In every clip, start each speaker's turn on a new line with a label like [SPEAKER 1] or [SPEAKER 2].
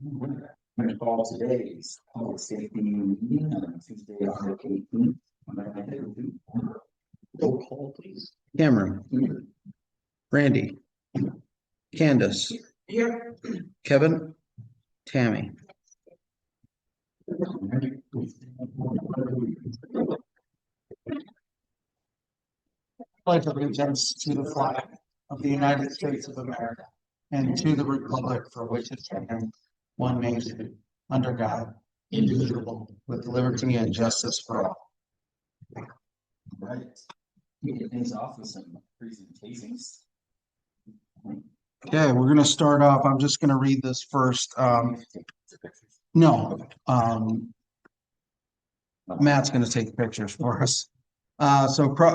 [SPEAKER 1] I'm going to call today's public safety meeting on Tuesday, October 18th. Roll call, please.
[SPEAKER 2] Cameron, Randy, Candace,
[SPEAKER 3] Here.
[SPEAKER 2] Kevin, Tammy.
[SPEAKER 3] Pledge allegiance to the flag of the United States of America and to the republic for which it stands, one nation, under God, indivisible, with liberty and justice for all.
[SPEAKER 1] All right. We get things off with some presentations.
[SPEAKER 3] Okay, we're going to start off. I'm just going to read this first. No, Matt's going to take pictures for us.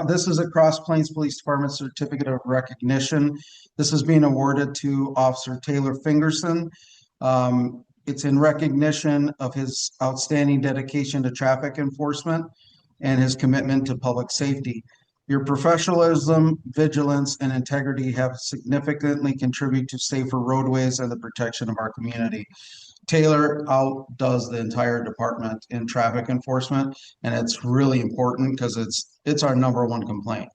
[SPEAKER 3] This is a Cross Plains Police Department Certificate of Recognition. This is being awarded to Officer Taylor Fingerson. It's in recognition of his outstanding dedication to traffic enforcement and his commitment to public safety. Your professionalism, vigilance, and integrity have significantly contributed to safer roadways and the protection of our community. Taylor outdoes the entire department in traffic enforcement, and it's really important because it's our number one complaint.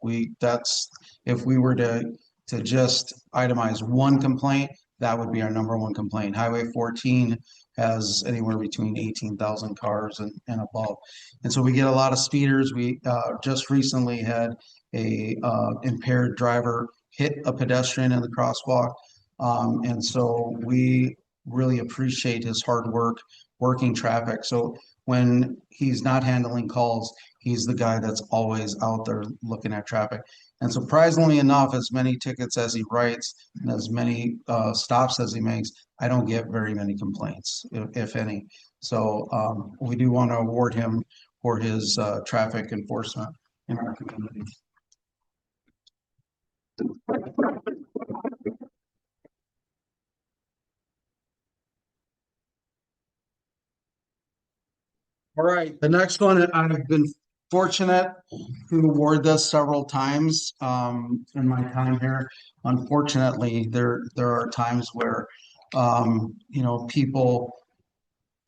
[SPEAKER 3] If we were to just itemize one complaint, that would be our number one complaint. Highway 14 has anywhere between 18,000 cars and above. And so we get a lot of speeders. We just recently had a impaired driver hit a pedestrian in the crosswalk. And so we really appreciate his hard work working traffic. So when he's not handling calls, he's the guy that's always out there looking at traffic. And surprisingly enough, as many tickets as he writes and as many stops as he makes, I don't get very many complaints, if any. So we do want to award him for his traffic enforcement in our community. All right, the next one, I've been fortunate to award this several times in my time here. Unfortunately, there are times where people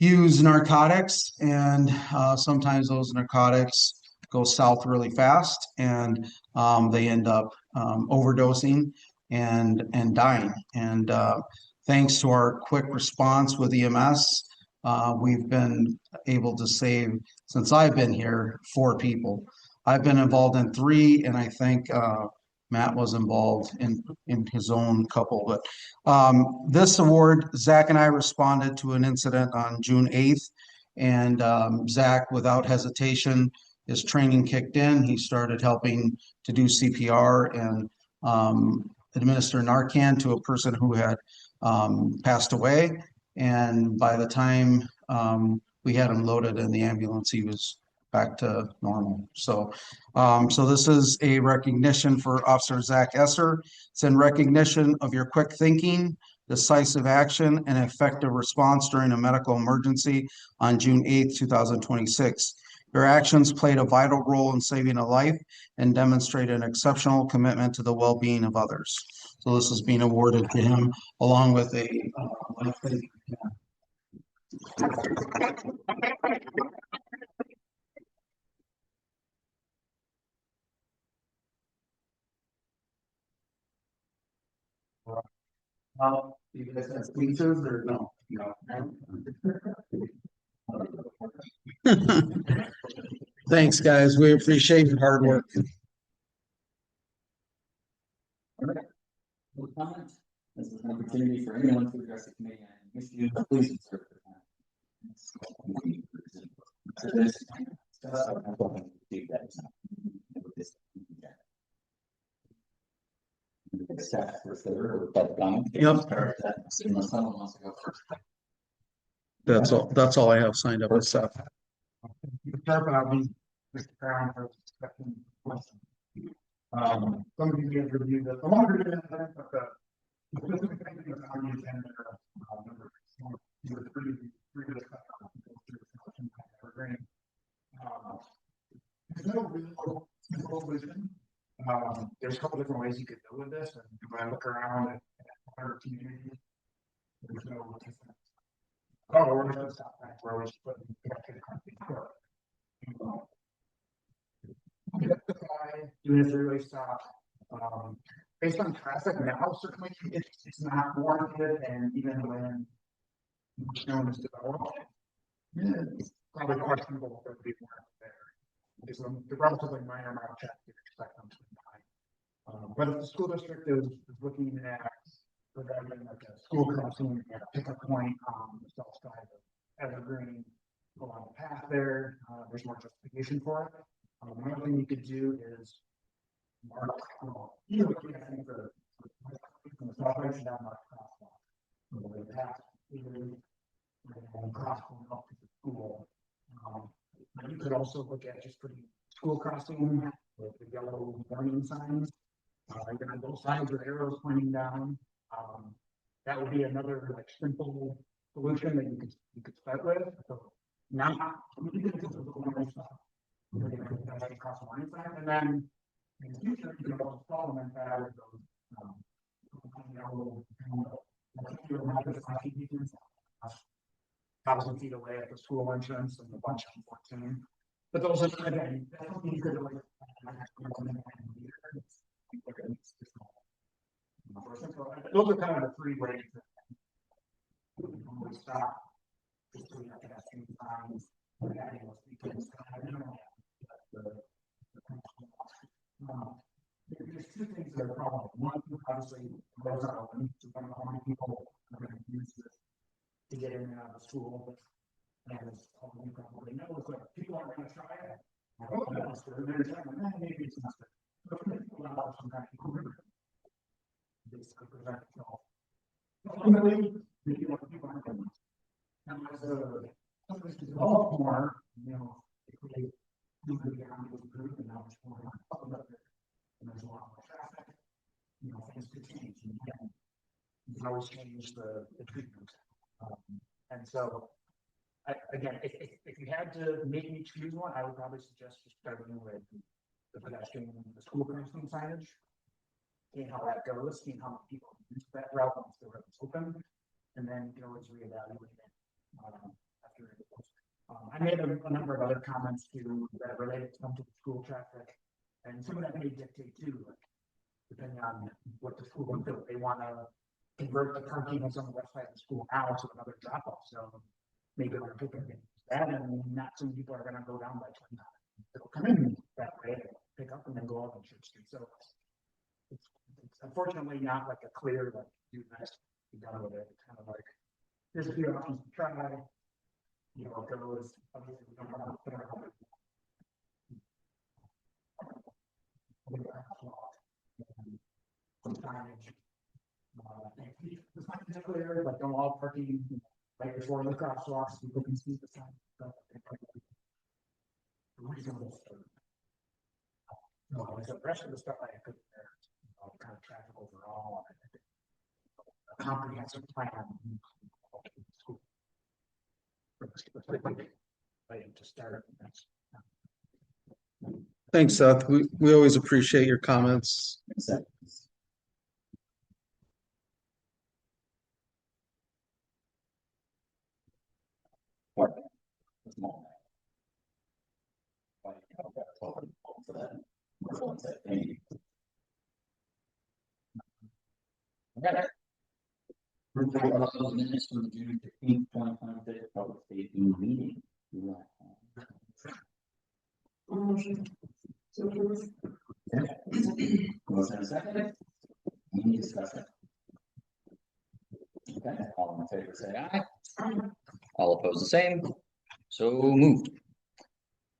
[SPEAKER 3] use narcotics, and sometimes those narcotics go south really fast, and they end up overdosing and dying. And thanks to our quick response with EMS, we've been able to save, since I've been here, 4 people. I've been involved in 3, and I think Matt was involved in his own couple. But this award, Zach and I responded to an incident on June 8th, and Zach, without hesitation, his training kicked in. He started helping to do CPR and administer Narcan to a person who had passed away. And by the time we had him loaded in the ambulance, he was back to normal. So this is a recognition for Officer Zach Esser. It's in recognition of your quick thinking, decisive action, and effective response during a medical emergency on June 8th, 2026. Your actions played a vital role in saving a life and demonstrate an exceptional commitment to the well-being of others. So this is being awarded to him along with a life saving. You guys have speeches or no? No. Thanks, guys. We appreciate your hard work.
[SPEAKER 1] Comment. This is an opportunity for anyone to address the committee on issues. Please insert the time.
[SPEAKER 2] Yep. That's all I have signed up with Seth.
[SPEAKER 3] Some of you may have reviewed this. I want to read it, but the specific things that are on the agenda there's no real simple solution. There's a couple different ways you could go with this, and when I look around at other communities, there's no different
[SPEAKER 4] Oh, we're gonna stop back where we should put doing a three-way stop. Based on traffic now, certainly it's not warranted, and even when snow is developed, it's probably questionable if it would be warranted there. It's a relatively minor amount of traffic you expect them to be behind. But if the school district is looking at providing like a school crossing at a pickup point on the south side of Evergreen, along the path there, there's more justification for it. Another thing you could do is mark, you know, I think from the south direction down mark crosswalk. The path, and crossing up to the school. You could also look at just putting school crossing with the yellow warning signs. Even on both sides with arrows pointing down. That would be another like simple solution that you could start with. So now you can just cross the line sign, and then in the future you can also supplement that with those thousand feet away at the school entrance and a bunch of 14. But those are again, that's something you could like those are kind of the three ways that we stop. Just doing that at the times. There's two things that are problem. One, obviously, roads are open. So how many people are going to use this to get in and out of school? And it's probably know it's like people aren't going to try it. Maybe it's not. Basically prevent itself. Ultimately, people aren't going to. And as the develop more, you know, if we do the ground was improved and now it's more public, and there's a lot more traffic, you know, things could change. And again, you can always change the treatment. And so, again, if you had to make me choose one, I would probably suggest just starting with the pedestrian, the school crossing signage, seeing how that goes, seeing how many people use that route once the road is open, and then you can always reevaluate it after it goes. I made a number of other comments too that related to the school traffic, and some of that may dictate too, like depending on what the school wants to do. They want to convert the parking that's on the west side of the school now to another drop-off zone. Maybe they're picking that, and not some people are going to go down by 20. They'll come in that way, pick up, and then go up on Church Street. So it's unfortunately not like a clear like do this, be done with it. It's kind of like here's a few options to try. You know, it goes obviously we don't have to some signage. It's not particular, like don't all parking right before the crosswalks. People can see the sign. Reasonable. No, the rest of the stuff I put there, kind of traffic overall. A comprehensive plan. To start.
[SPEAKER 2] Thanks, Seth. We always appreciate your comments.
[SPEAKER 1] Minutes from the June 15th, 2026 public safety meeting. Motion and a second. Any discussion? Okay, all in favor say aye. All opposed the same. So moved.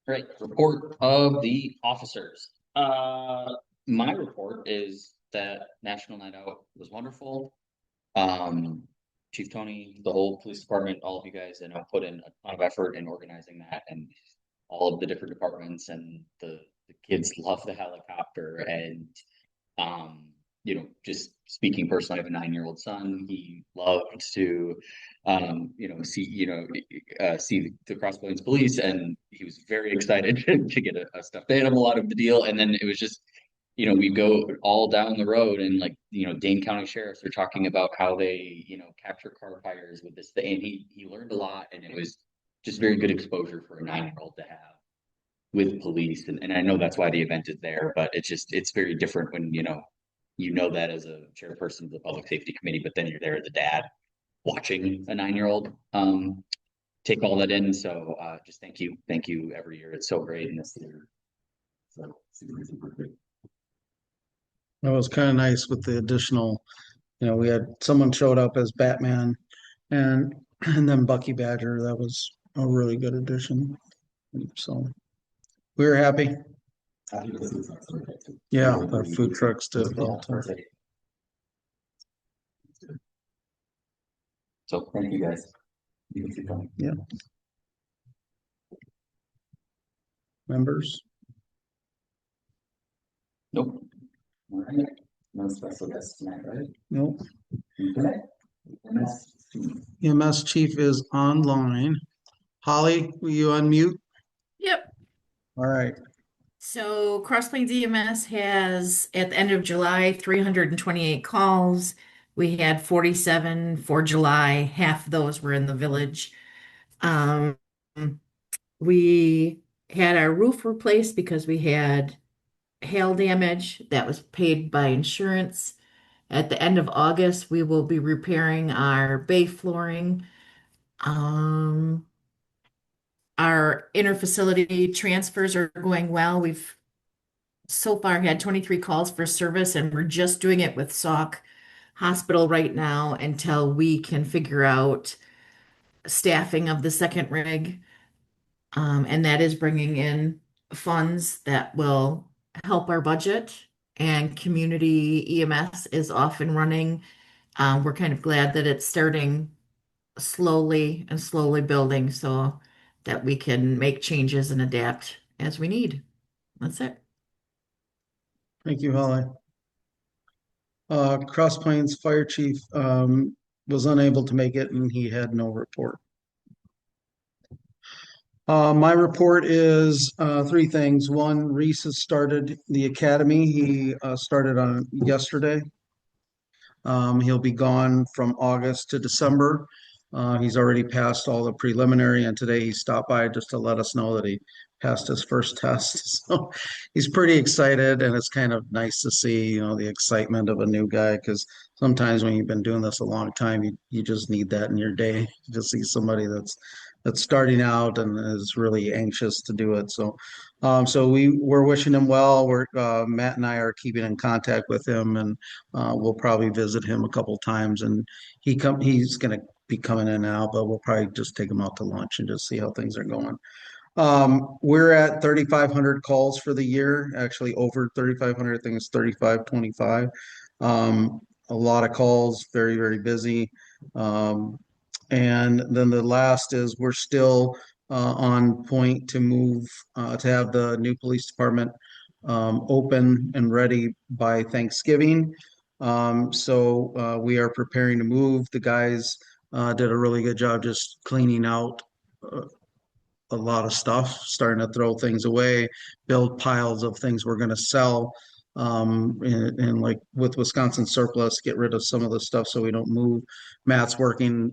[SPEAKER 1] Great. Report of the officers. My report is that National Night Out was wonderful. Chief Tony, the whole police department, all of you guys, put in a ton of effort in organizing that, and all of the different departments, and the kids love the helicopter. And just speaking personally, I have a 9-year-old son. He loved to see the Cross Plains Police, and he was very excited to get a stuffed animal out of the deal. And then it was just you know, we go all down the road and like, you know, Dane County sheriffs are talking about how they, you know, capture car fires with this thing. And he learned a lot, and it was just very good exposure for a 9-year-old to have with police. And I know that's why the event is there, but it's very different when, you know that as a chairperson of the public safety committee, but then you're there as a dad watching a 9-year-old take all that in. So just thank you. Thank you every year. It's so great. And this year, so super great.
[SPEAKER 3] That was kind of nice with the additional, we had someone showed up as Batman and and then Bucky Badger. That was a really good addition. So we were happy. Yeah, our food trucks did well too.
[SPEAKER 1] So thank you guys. You can keep going.
[SPEAKER 3] Yeah. Members?
[SPEAKER 1] Nope. All right. No special guests tonight, right?
[SPEAKER 3] Nope.
[SPEAKER 1] Okay.
[SPEAKER 3] EMS chief is online. Holly, will you unmute?
[SPEAKER 5] Yep.
[SPEAKER 3] All right.
[SPEAKER 5] So Cross Plains EMS has, at the end of July, 328 calls. We had 47 for July. Half of those were in the village. We had our roof replaced because we had hail damage that was paid by insurance. At the end of August, we will be repairing our bay flooring. Our interfacility transfers are going well. We've so far had 23 calls for service, and we're just doing it with Sauk Hospital right now until we can figure out staffing of the second rig. And that is bringing in funds that will help our budget. And community EMS is off and running. We're kind of glad that it's starting slowly and slowly building so that we can make changes and adapt as we need. That's it.
[SPEAKER 3] Thank you, Holly. Cross Plains Fire Chief was unable to make it and he had no report. My report is three things. One, Reese has started the academy. He started on yesterday. He'll be gone from August to December. He's already passed all the preliminary, and today he stopped by just to let us know that he passed his first test. So he's pretty excited, and it's kind of nice to see, the excitement of a new guy, because sometimes when you've been doing this a long time, you just need that in your day to see somebody that's starting out and is really anxious to do it. So we're wishing him well. Matt and I are keeping in contact with him, and we'll probably visit him a couple times. And he's going to be coming in and out, but we'll probably just take him out to lunch and just see how things are going. We're at 3,500 calls for the year, actually over 3,500. I think it's 3,525. A lot of calls, very, very busy. And then the last is we're still on point to move to have the new police department open and ready by Thanksgiving. So we are preparing to move. The guys did a really good job just cleaning out a lot of stuff, starting to throw things away, build piles of things we're going to sell. And like with Wisconsin surplus, get rid of some of the stuff so we don't move. Matt's working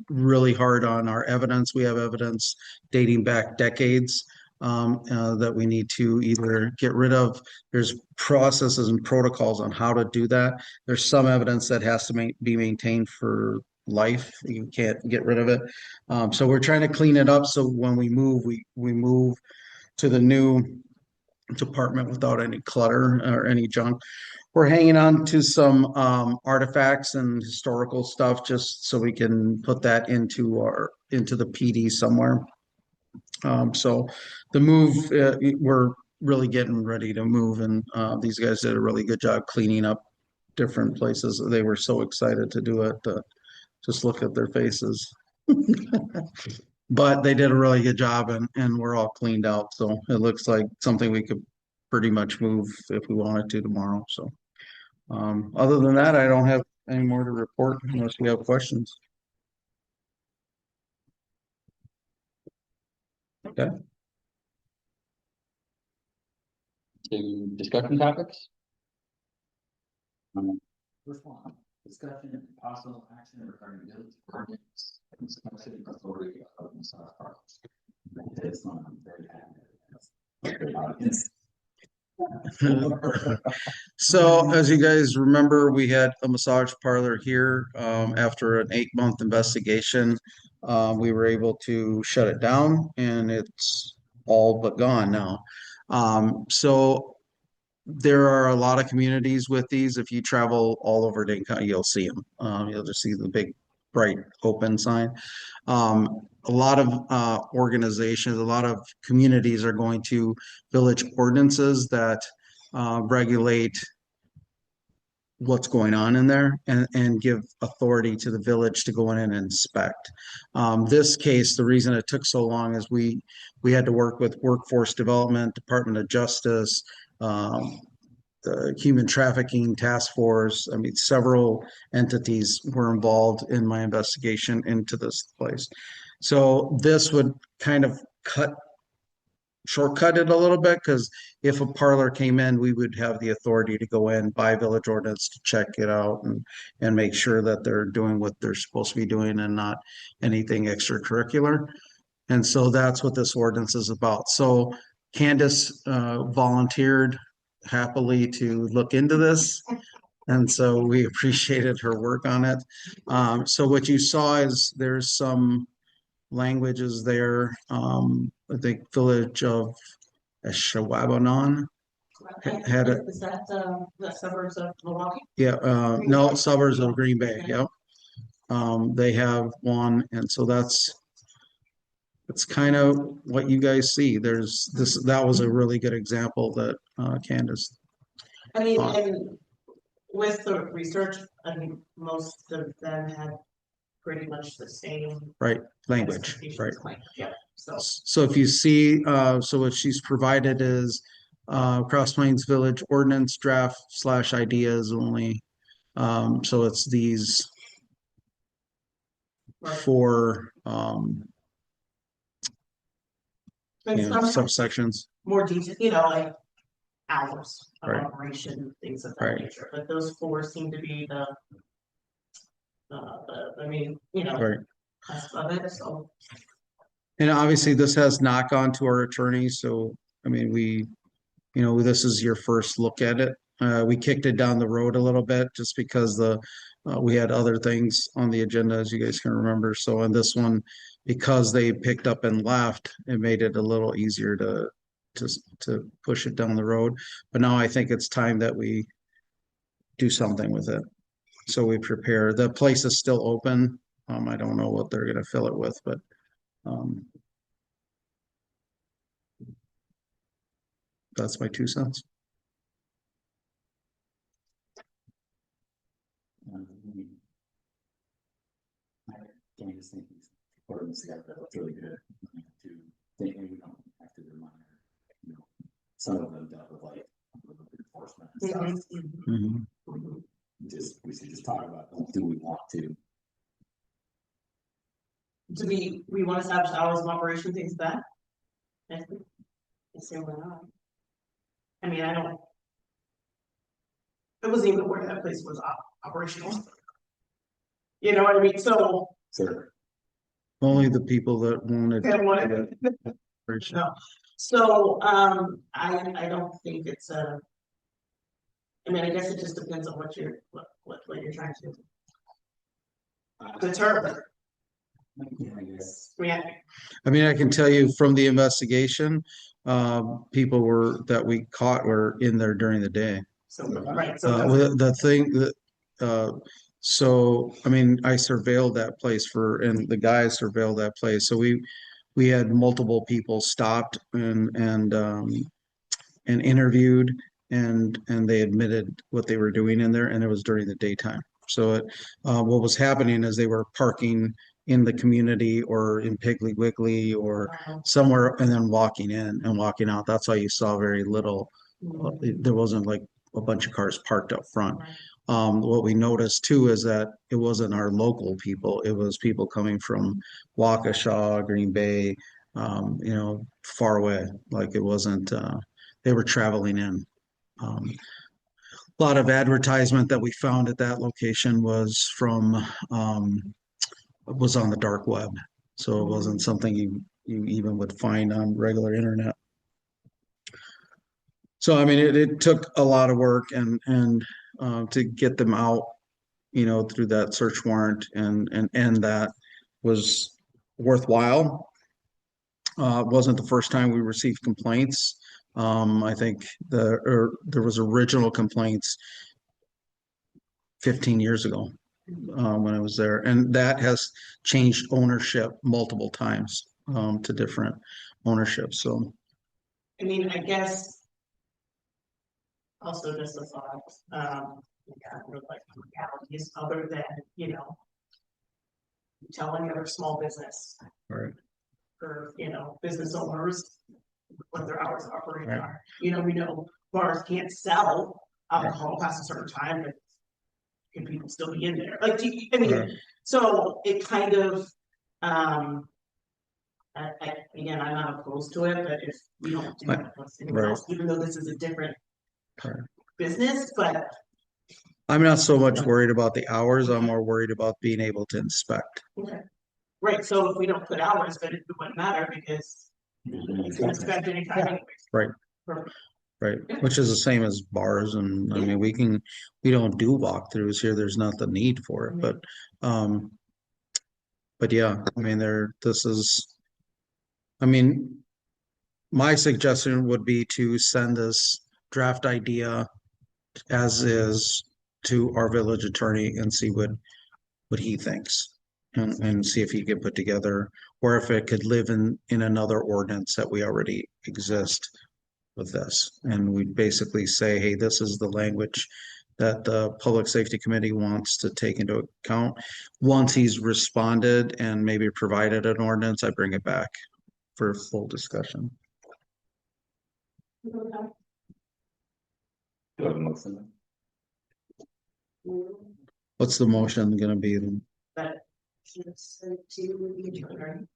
[SPEAKER 3] really hard on our evidence. We have evidence dating back decades that we need to either get rid of. There's processes and protocols on how to do that. There's some evidence that has to be maintained for life. You can't get rid of it. So we're trying to clean it up so when we move, we move to the new department without any clutter or any junk. We're hanging on to some artifacts and historical stuff just so we can put that into the PD somewhere. So the move, we're really getting ready to move, and these guys did a really good job cleaning up different places. They were so excited to do it. Just look at their faces. But they did a really good job, and we're all cleaned out. So it looks like something we could pretty much move if we wanted to tomorrow. So other than that, I don't have any more to report unless you have questions. Okay.
[SPEAKER 1] To discussion topics? First one, discussion and possible action regarding village ordinance. City authority of massage parlors. This one I'm very happy.
[SPEAKER 3] So as you guys remember, we had a massage parlor here. After an 8-month investigation, we were able to shut it down and it's all but gone now. So there are a lot of communities with these. If you travel all over Dane County, you'll see them. You'll just see the big bright open sign. A lot of organizations, a lot of communities are going to village ordinances that regulate what's going on in there and give authority to the village to go in and inspect. This case, the reason it took so long is we had to work with Workforce Development, Department of Justice, the Human Trafficking Task Force. I mean, several entities were involved in my investigation into this place. So this would kind of shortcut it a little bit, because if a parlor came in, we would have the authority to go in by village ordinance to check it out and make sure that they're doing what they're supposed to be doing and not anything extracurricular. And so that's what this ordinance is about. So Candace volunteered happily to look into this. And so we appreciated her work on it. So what you saw is there's some languages there. I think village of Eshawabanon had it.
[SPEAKER 6] Is that the suburbs of Milwaukee?
[SPEAKER 3] Yeah, no, suburbs of Green Bay. Yep. They have one, and so that's kind of what you guys see. There's this. That was a really good example that Candace.
[SPEAKER 6] I mean, and with the research, I mean, most of them had pretty much the same
[SPEAKER 3] Right, language, right.
[SPEAKER 6] expectations. Yeah, so.
[SPEAKER 3] So if you see, so what she's provided is Cross Plains Village Ordinance Draft / Ideas only. So it's these four
[SPEAKER 6] And some
[SPEAKER 3] subsections.
[SPEAKER 6] more detail, you know, like hours of
[SPEAKER 3] Right.
[SPEAKER 6] operation, things of that
[SPEAKER 3] Right.
[SPEAKER 6] nature, but those four seem to be the I mean, you know,
[SPEAKER 3] Right.
[SPEAKER 6] that's of it, so.
[SPEAKER 3] And obviously this has knock on to our attorney. So, I mean, this is your first look at it. We kicked it down the road a little bit just because we had other things on the agenda, as you guys can remember. So on this one, because they picked up and left, it made it a little easier to push it down the road. But now I think it's time that we do something with it. So we prepare. The place is still open. I don't know what they're going to fill it with, but that's my 2 cents.
[SPEAKER 1] I can't just think these ordinance together, that looks really good. To think maybe we don't have to remind, some of them dealt with like enforcement and stuff.
[SPEAKER 3] Mhm.
[SPEAKER 1] We should just talk about, do we want to?
[SPEAKER 6] Do we want to establish hours of operation, things like that? I think. Say why not. I mean, I wasn't even aware that place was operational. You know what I mean? So.
[SPEAKER 1] Sure.
[SPEAKER 3] Only the people that wanted.
[SPEAKER 6] No. So, I don't think it's I mean, I guess it just depends on what you're trying to determine.
[SPEAKER 1] Yeah, I guess.
[SPEAKER 6] Yeah.
[SPEAKER 3] I mean, I can tell you from the investigation, people that we caught were in there during the day.
[SPEAKER 6] So, right. So
[SPEAKER 3] The thing that, so, I mean, I surveilled that place and the guys surveilled that place. So we had multiple people stopped and interviewed and they admitted what they were doing in there, and it was during the daytime. So what was happening is they were parking in the community or in Piggly Wiggly or somewhere and then walking in and walking out. That's why you saw very little. There wasn't like a bunch of cars parked up front. What we noticed too is that it wasn't our local people. It was people coming from Waukesha, Green Bay, far away. Like it wasn't, they were traveling in. lot of advertisement that we found at that location was from, was on the dark web. So it wasn't something you even would find on regular internet. So, I mean, it took a lot of work and to get them out, through that search warrant and that was worthwhile. It wasn't the first time we received complaints. I think there was original complaints 15 years ago when I was there, and that has changed ownership multiple times to different ownership. So,
[SPEAKER 6] I mean, I guess. Also just a thought, yeah, with like legalities other than, telling other small business.
[SPEAKER 3] right.
[SPEAKER 6] Or, business owners, what their hours of operation
[SPEAKER 3] Right.
[SPEAKER 6] are. We know bars can't sell alcohol past a certain time, but can people still be in there? Like,
[SPEAKER 3] Right.
[SPEAKER 6] so it kind of, again, I'm not opposed to it, but if we don't do it, what's anyone
[SPEAKER 3] Right.
[SPEAKER 6] else, even though this is a different
[SPEAKER 3] Right.
[SPEAKER 6] business, but
[SPEAKER 3] I'm not so much worried about the hours. I'm more worried about being able to inspect.
[SPEAKER 6] okay. Right, so if we don't put hours, but it wouldn't matter because you can expect any time anyways.
[SPEAKER 3] Right.
[SPEAKER 6] Perfect.
[SPEAKER 3] Right, which is the same as bars, and I mean, we don't do walkthroughs here. There's not the need for it, but yeah, I mean, I mean, my suggestion would be to send this draft idea as is to our village attorney and see what he thinks. And see if he can put together, or if it could live in another ordinance that we already exist with this. And we basically say, hey, this is the language that the Public Safety Committee wants to take into account. Once he's responded and maybe provided an ordinance, I bring it back for full discussion.
[SPEAKER 1] Do I have a motion?
[SPEAKER 3] What's the motion gonna be?
[SPEAKER 6] But should send to the attorney.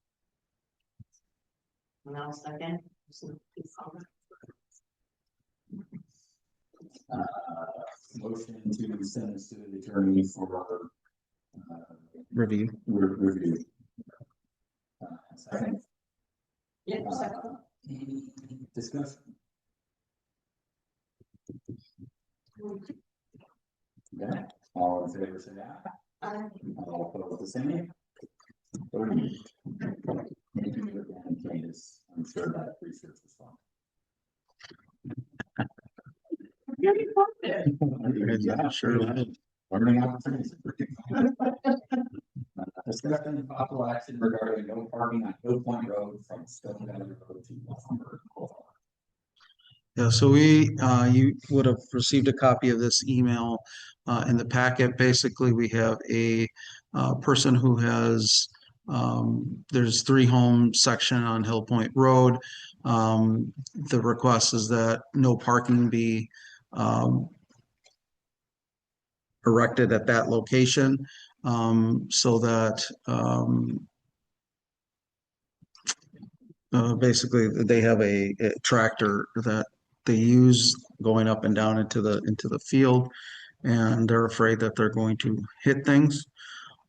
[SPEAKER 6] And I'll second.
[SPEAKER 1] Motion to send this to the attorney for
[SPEAKER 3] Review.
[SPEAKER 1] review. Second.
[SPEAKER 6] Yeah, second.
[SPEAKER 1] Any discussion? Okay, all in favor, say aye. All opposed, the same. Thank you again, Candace. I'm sure that research was fun.
[SPEAKER 3] Yeah, sure.
[SPEAKER 1] Learning opportunities. Discussion and possible action regarding no parking on Hill Point Road from Stone Valley Road to Luxembourg.
[SPEAKER 3] Yeah, so you would have received a copy of this email in the packet. Basically, we have a person who has, there's 3 home section on Hill Point Road. The request is that no parking be erected at that location, so that basically they have a tractor that they use going up and down into the field, and they're afraid that they're going to hit things.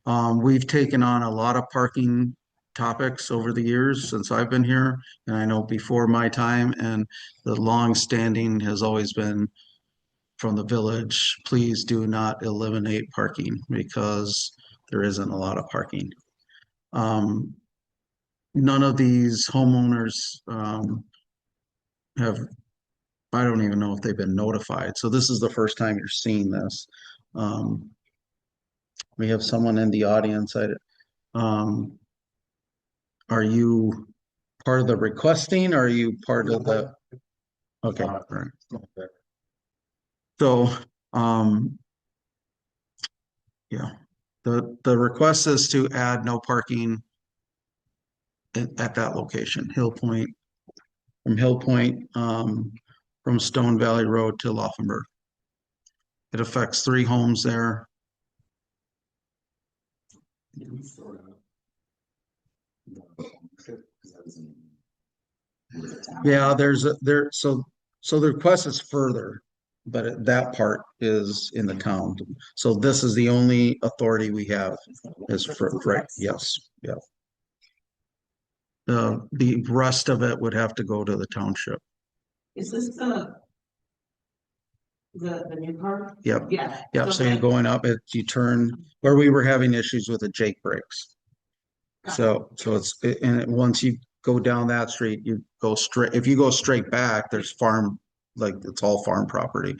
[SPEAKER 3] We've taken on a lot of parking topics over the years since I've been here, and I know before my time, and the long standing has always been from the village, please do not eliminate parking because there isn't a lot of parking. None of these homeowners have, I don't even know if they've been notified. So this is the first time you're seeing this. We have someone in the audience. Are you part of the requesting? Or are you part of the? Okay, all right. So, yeah, the request is to add no parking at that location, Hill Point, from Stone Valley Road to Laufenberg. It affects 3 homes there. Yeah, so the request is further. that part is in the town. So this is the only authority we have is for, right, yes, yeah. The rest of it would have to go to the township.
[SPEAKER 6] Is this the new part?
[SPEAKER 3] Yep.
[SPEAKER 6] Yeah.
[SPEAKER 3] Yep, so you're going up, you turn, where we were having issues with the Jake brakes. So once you go down that street, you go straight, if you go straight back, there's farm, like, it's all farm property.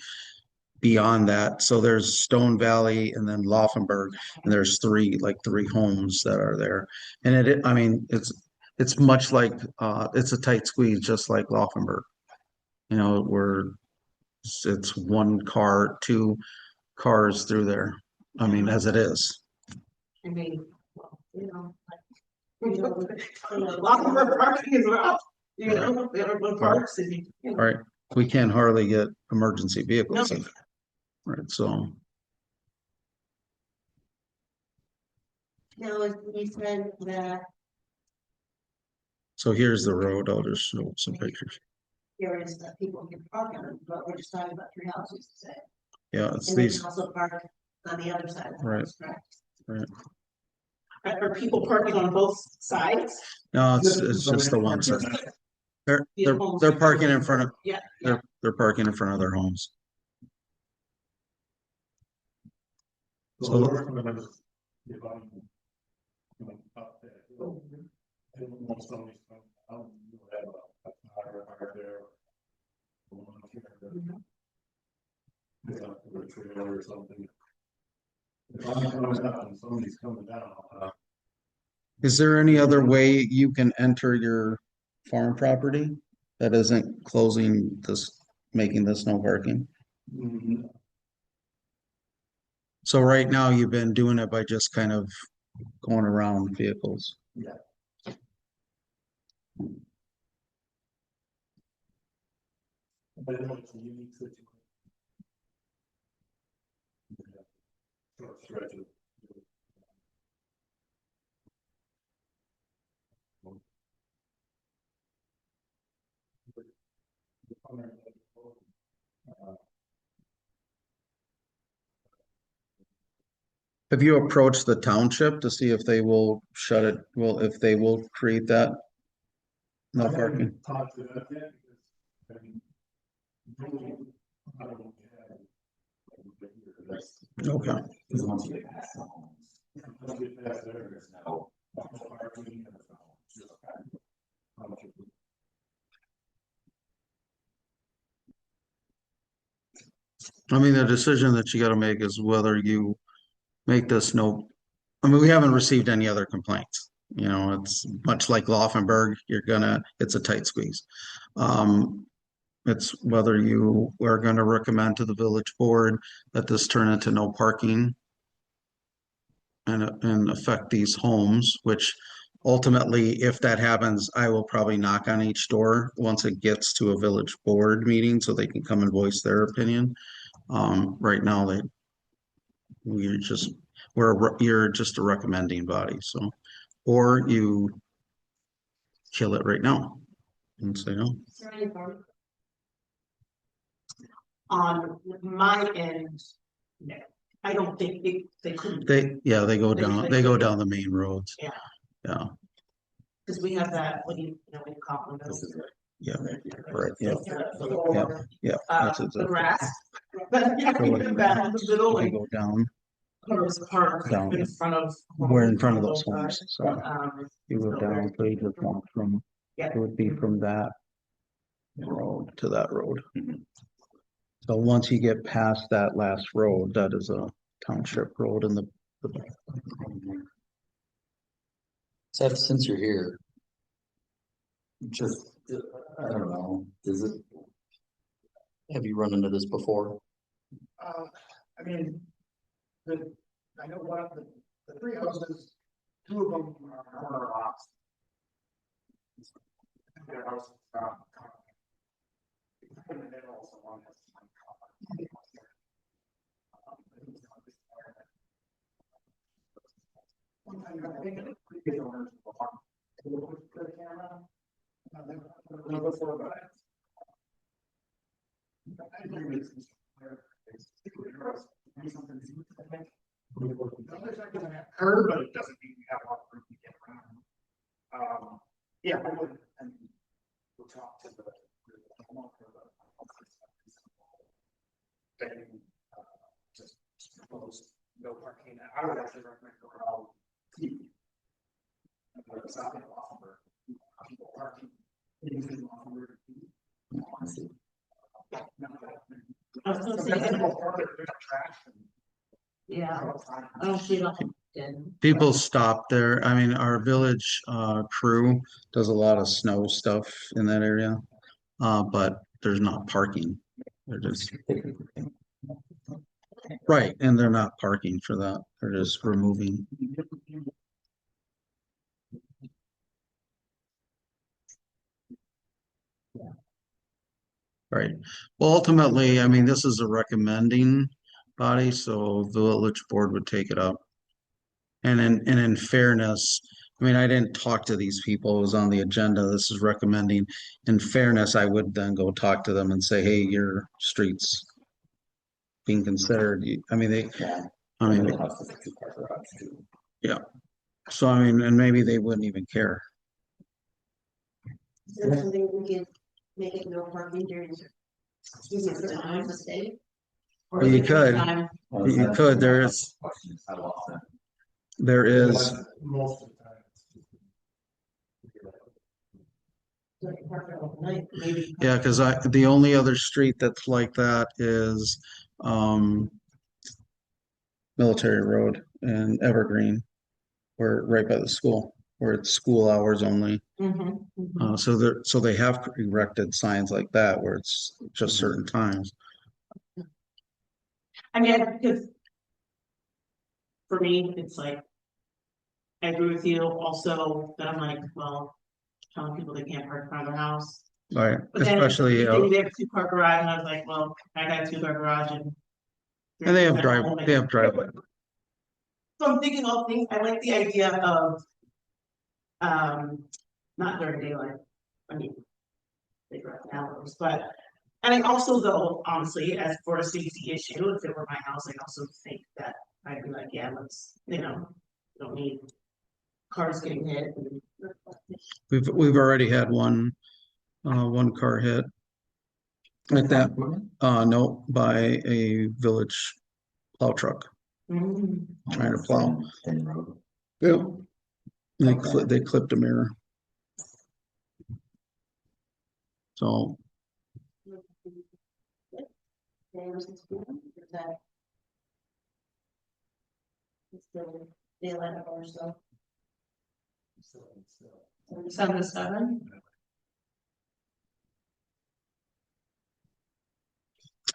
[SPEAKER 3] Beyond that, so there's Stone Valley and then Laufenberg, and there's three homes that are there. And I mean, it's much like, it's a tight squeeze, just like Laufenberg. You know, where it's one car, two cars through there. I mean, as it is.
[SPEAKER 6] I mean, well, a lot of our parking is rough, the parks and
[SPEAKER 3] All right, we can't hardly get emergency vehicles in. Right, so.
[SPEAKER 6] No, we said that
[SPEAKER 3] So here's the road. I'll just show some pictures.
[SPEAKER 6] here is that people can park on it, but we're just talking about 3 houses to say.
[SPEAKER 3] Yeah, it's
[SPEAKER 6] And they
[SPEAKER 3] these,
[SPEAKER 6] can also park on the other side of the
[SPEAKER 3] Right.
[SPEAKER 6] house, correct?
[SPEAKER 3] right.
[SPEAKER 6] Are people parking on both sides?
[SPEAKER 3] No, it's just the one side. They're parking in front of,
[SPEAKER 6] Yeah.
[SPEAKER 3] they're parking in front of their homes.
[SPEAKER 4] So the worst one is if I'm up there. And when somebody's coming down, you have a tire there. Yeah, or a trailer or something. If I'm coming down and somebody's coming down,
[SPEAKER 3] Is there any other way you can enter your farm property that isn't closing this, making this no parking?
[SPEAKER 4] mm,
[SPEAKER 3] So right now you've been doing it by just kind of going around vehicles.
[SPEAKER 4] but it's a unique situation. Short stretch of.
[SPEAKER 3] Have you approached the township to see if they will shut it, if they will create that? No
[SPEAKER 4] I
[SPEAKER 3] parking?
[SPEAKER 4] haven't talked to that yet because, I mean, I don't have.
[SPEAKER 3] Okay.
[SPEAKER 1] Because once you get past the homes,
[SPEAKER 4] Once we get past there,
[SPEAKER 1] there's no.
[SPEAKER 4] parking, there's no-
[SPEAKER 3] I mean, the decision that you gotta make is whether you make this no, I mean, we haven't received any other complaints. You know, it's much like Laufenberg, it's a tight squeeze. It's whether you are gonna recommend to the village board that this turn into no parking and affect these homes, which ultimately, if that happens, I will probably knock on each door once it gets to a village board meeting so they can come and voice their opinion. Right now, you're just a recommending body, so, or you kill it right now and say no.
[SPEAKER 6] On my end, no, I don't think they could.
[SPEAKER 3] They go down, they go down the main roads.
[SPEAKER 6] Yeah.
[SPEAKER 3] Yeah,
[SPEAKER 6] Because we have that, what do you call those?
[SPEAKER 3] yeah, right, yeah, yeah. That's
[SPEAKER 6] The
[SPEAKER 3] exactly.
[SPEAKER 6] grass. But yeah, we have that in the middle
[SPEAKER 3] They
[SPEAKER 6] and
[SPEAKER 3] go down,
[SPEAKER 6] cars park
[SPEAKER 3] Down.
[SPEAKER 6] in front of.
[SPEAKER 3] we're in front of those homes, so
[SPEAKER 6] Um,
[SPEAKER 3] you go down, so you just walk from,
[SPEAKER 6] Yeah.
[SPEAKER 3] it would be from that road to that road. So once you get past that last road, that is a township road and
[SPEAKER 1] Seth, since you're here, just, I don't know, have you run into this before?
[SPEAKER 4] I mean, I know one of the 3 houses, 2 of them are corner lots. Their house is and then also one has some common. One time I think the previous owners walked to the camera. Before, but I agree with Her, but it doesn't mean we have a lot of room to get around. Yeah, we would, and we'll talk to the homeowner. Then, just propose no parking. I would actually recommend going out. It's not gonna offer people parking. Using offer.
[SPEAKER 6] I was gonna say,
[SPEAKER 4] Trash.
[SPEAKER 6] yeah, I don't see nothing.
[SPEAKER 3] People stop there. I mean, our village crew does a lot of snow stuff in that area. But there's not parking. They're just right, and they're not parking for that. They're just removing. Right. Well, ultimately, I mean, this is a recommending body, so the village board would take it up. And in fairness, I mean, I didn't talk to these people. It was on the agenda. This is recommending. In fairness, I would then go talk to them and say, hey, your streets being considered. I mean,
[SPEAKER 1] Yeah.
[SPEAKER 3] I mean,
[SPEAKER 1] The house has a two-car garage too.
[SPEAKER 3] yeah. So I mean, and maybe they wouldn't even care.
[SPEAKER 7] Is there something we could make it no parking during certain times of the day? Or
[SPEAKER 3] Well,
[SPEAKER 7] is
[SPEAKER 3] you
[SPEAKER 7] it
[SPEAKER 3] could.
[SPEAKER 7] time?
[SPEAKER 3] You could. There is. There is.
[SPEAKER 4] Most of the time.
[SPEAKER 7] Like, park it overnight, maybe.
[SPEAKER 3] Yeah, because the only other street that's like that is Military Road and Evergreen, where right by the school, where it's school hours only.
[SPEAKER 6] Mhm, mhm.
[SPEAKER 3] So they have erected signs like that where it's just certain times.
[SPEAKER 6] I mean, because for me, it's like, I agree with you also that I'm like, well, telling people they can't park in front of their house.
[SPEAKER 3] Right,
[SPEAKER 6] But then
[SPEAKER 3] especially
[SPEAKER 6] they have a two-car garage, and I was like, well, I got a two-car garage and.
[SPEAKER 3] and they have
[SPEAKER 6] they're home,
[SPEAKER 3] driveway.
[SPEAKER 6] So I'm thinking all things, I like the idea of. Not during daylight, I mean. They direct hours, but, and I also though, honestly, as for a safety issue, if it were my house, I also think that I'd be like, yeah, let's, don't need. Cars getting hit and.
[SPEAKER 3] We've already had one car hit like that. No, by a village plow truck
[SPEAKER 6] Mm.
[SPEAKER 3] trying to plow.
[SPEAKER 1] In the road.
[SPEAKER 3] Yeah. They clipped a mirror. So
[SPEAKER 7] Daylight hours, so.
[SPEAKER 6] 7 to 7.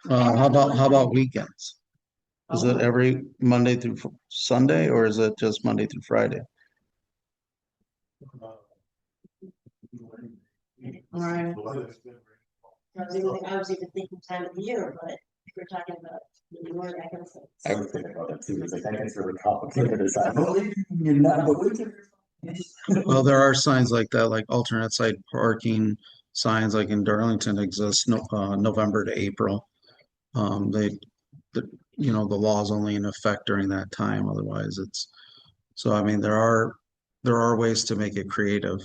[SPEAKER 3] how about weekends? Is it every Monday through Sunday, or is it just Monday through Friday?
[SPEAKER 6] Alright.
[SPEAKER 7] I was even thinking time of the year, but if we're talking about maybe more that kind of stuff.
[SPEAKER 1] I was thinking about that too. It's like, I think it's really complicated. It's like, well, you're not, but we can.
[SPEAKER 3] Well, there are signs like that, like alternate site parking signs, like in Darlington exists November to April. The law is only in effect during that time. Otherwise, it's so. I mean, there are ways to make it creative.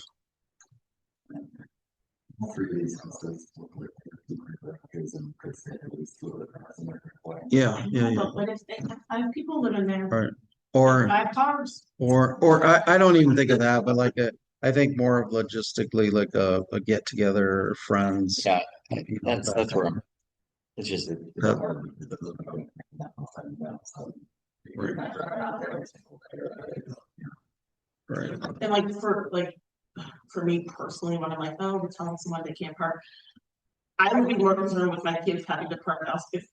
[SPEAKER 3] Yeah.
[SPEAKER 6] But what if they have 5 people living there?
[SPEAKER 3] Right. Or
[SPEAKER 6] 5 cars?
[SPEAKER 3] I don't even think of that, but like I think more of logistically like a get together, friends.
[SPEAKER 1] Yeah,
[SPEAKER 3] you know,
[SPEAKER 1] that's where I'm. It's just.
[SPEAKER 3] Right.
[SPEAKER 6] And for me personally, when I'm like, oh, we're telling someone they can't park. I would be more concerned with my kids having to park else if.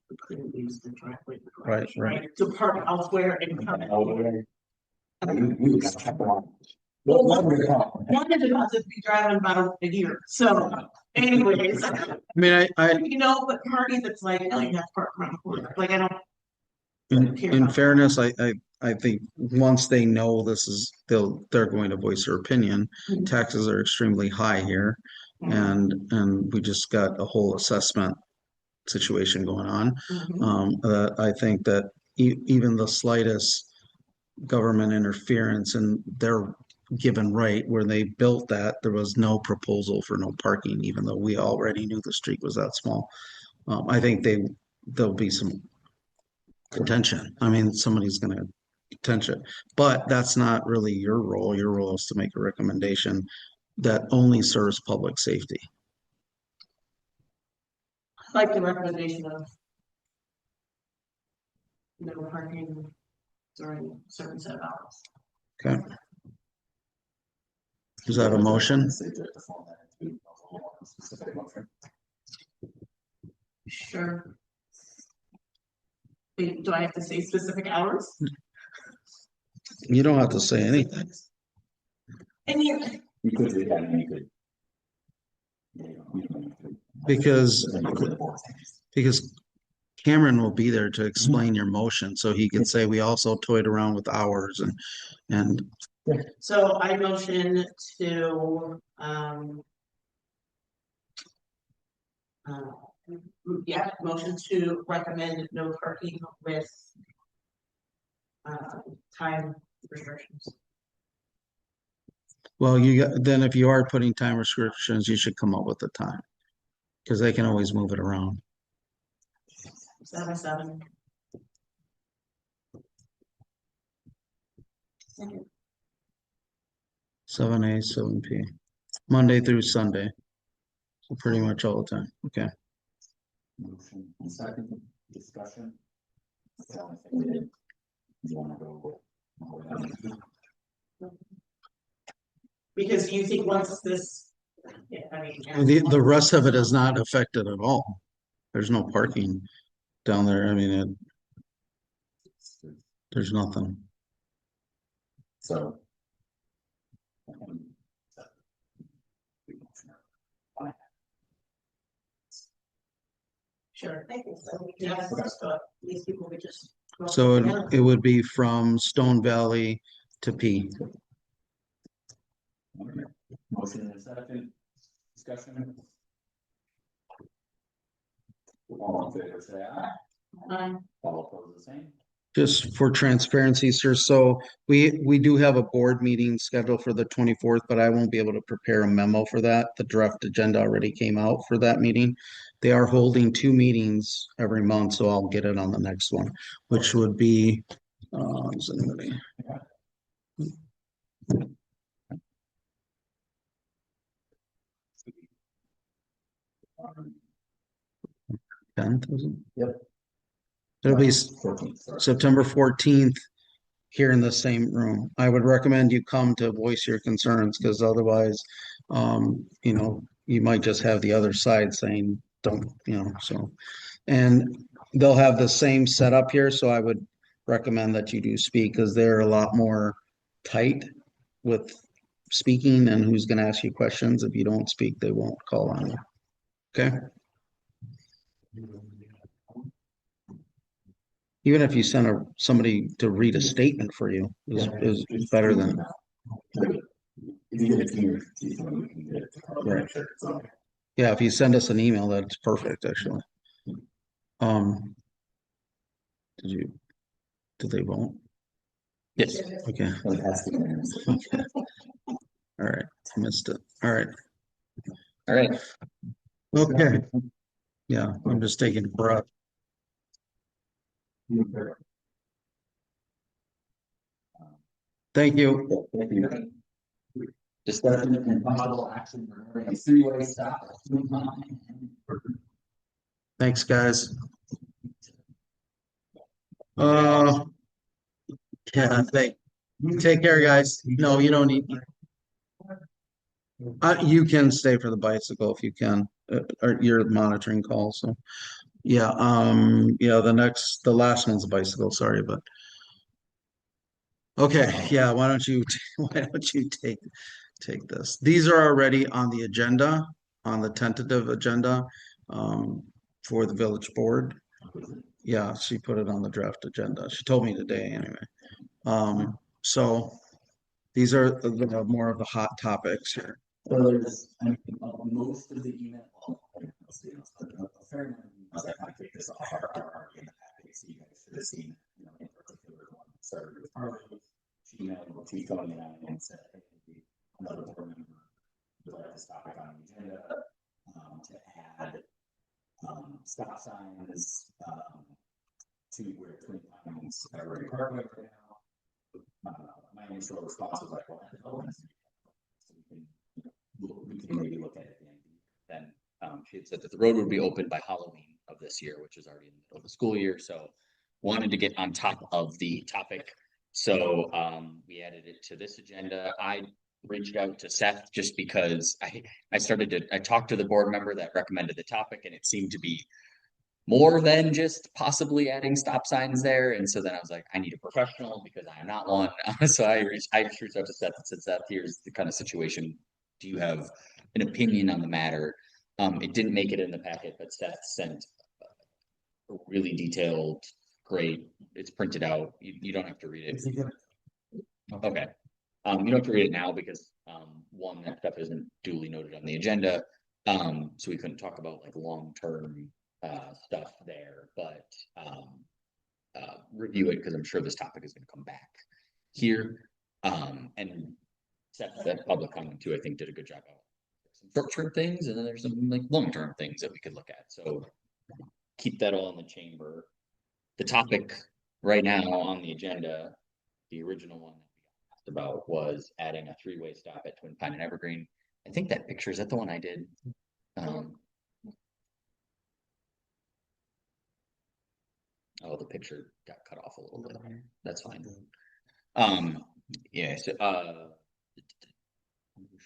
[SPEAKER 6] We couldn't use the driveway.
[SPEAKER 3] Right.
[SPEAKER 6] To park elsewhere and come.
[SPEAKER 1] One
[SPEAKER 6] One is about to be driving about a year, so anyways.
[SPEAKER 3] I mean,
[SPEAKER 6] But parking that's like, oh, you have to park around the corner, like, I don't.
[SPEAKER 3] in fairness, I think once they know they're going to voice their opinion.
[SPEAKER 6] Mhm.
[SPEAKER 3] Taxes are extremely high here, and we just got a whole assessment situation going on.
[SPEAKER 6] Mhm.
[SPEAKER 3] I think that even the slightest government interference in their given right, where they built that, there was no proposal for no parking, even though we already knew the street was that small. I think there'll be some contention. I mean, somebody's gonna contention, but that's not really your role. Your role is to make a recommendation that only serves public safety.
[SPEAKER 6] Like the recommendation of no parking during certain set of hours.
[SPEAKER 3] Okay. Is that a motion?
[SPEAKER 6] Sure. Wait, do I have to say specific hours?
[SPEAKER 3] You don't have to say anything.
[SPEAKER 6] And you,
[SPEAKER 1] You could do that, and you could.
[SPEAKER 3] Because Cameron will be there to explain your motion, so he can say we also toyed around with hours and
[SPEAKER 6] so I motion to, motion to recommend no parking with time restrictions.
[SPEAKER 3] well, then if you are putting time restrictions, you should come up with the time. Because they can always move it around.
[SPEAKER 6] 7.
[SPEAKER 7] Second.
[SPEAKER 3] 7 A, 7 P. Monday through Sunday. So pretty much all the time. Okay.
[SPEAKER 1] Motion and second discussion. You wanna go?
[SPEAKER 6] Because you think once this, yeah, I mean.
[SPEAKER 3] The rest of it is not affected at all. There's no parking down there. I mean, there's nothing.
[SPEAKER 1] So.
[SPEAKER 6] Sure.
[SPEAKER 7] I think so.
[SPEAKER 6] Yeah.
[SPEAKER 7] These people would just. go
[SPEAKER 3] So
[SPEAKER 7] together.
[SPEAKER 3] it would be from Stone Valley to P.
[SPEAKER 1] Motion and second discussion. All in favor, say aye. All opposed, the same.
[SPEAKER 3] Just for transparency, sir. So we do have a board meeting scheduled for the 24th, but I won't be able to prepare a memo for that. The draft agenda already came out for that meeting. They are holding 2 meetings every month, so I'll get it on the next one, which would be is anybody? 10th, was it?
[SPEAKER 1] Yep.
[SPEAKER 3] It'll be
[SPEAKER 1] 14th.
[SPEAKER 3] September 14th here in the same room. I would recommend you come to voice your concerns, because otherwise, you might just have the other side saying, don't, so. And they'll have the same setup here, so I would recommend that you do speak, because they're a lot more tight with speaking and who's gonna ask you questions. If you don't speak, they won't call on you. Okay? Even if you send somebody to read a statement for you is better than. Right. Yeah, if you send us an email, that's perfect, actually. Did they vote?
[SPEAKER 1] Yes.
[SPEAKER 3] Okay. All right, I missed it. All right.
[SPEAKER 1] All right.
[SPEAKER 3] Okay. Yeah, I'm just taking a breath. Thank you.
[SPEAKER 1] Thank you. Discussion and possible action regarding a 3-way stop.
[SPEAKER 3] Thanks, guys. Yeah, take care, guys. No, you don't need. You can stay for the bicycle if you can, or you're monitoring calls, so. Yeah, the last one's a bicycle, sorry, but. Okay, yeah, why don't you take this? These are already on the agenda, on the tentative agenda, for the village board. Yeah, she put it on the draft agenda. She told me today anyway. So these are more of the hot topics here.
[SPEAKER 1] So there's, most of the email, a fair amount of
[SPEAKER 8] was like, I take this off are already in the package, so you guys should have seen, you know, in particular the one that started with Harley. She emailed Tony and I and said, hey, another board member would like this topic on the agenda, to add, stop signs, to where Twin Pines Evergreen Parkway right now. My initial response was like, well, that's all so we can maybe look at it then. She had said that the road would be open by Halloween of this year, which is already in the middle of the school year. So wanted to get on top of the topic. So we added it to this agenda. I reached out to Seth just because I talked to the board member that recommended the topic, and it seemed to be more than just possibly adding stop signs there. And so then I was like, I need a professional because I am not one. So I just reached out to Seth and said, Seth, here's the kind of situation. Do you have an opinion on the matter? It didn't make it in the packet, but Seth sent a really detailed, great, it's printed out. You don't have to read it. Okay. You don't have to read it now because one, that stuff isn't duly noted on the agenda. So we couldn't talk about like long-term stuff there, but review it because I'm sure this topic is going to come back here. And Seth, that public comment too, I think did a good job of some short-term things, and then there's some like long-term things that we could look at. So keep that all in the chamber. The topic right now on the agenda, the original one that we asked about was adding a three-way stop at Twin Pine and Evergreen. I think that picture, is that the one I did? Oh, the picture got cut off a little bit. That's fine. Yeah, so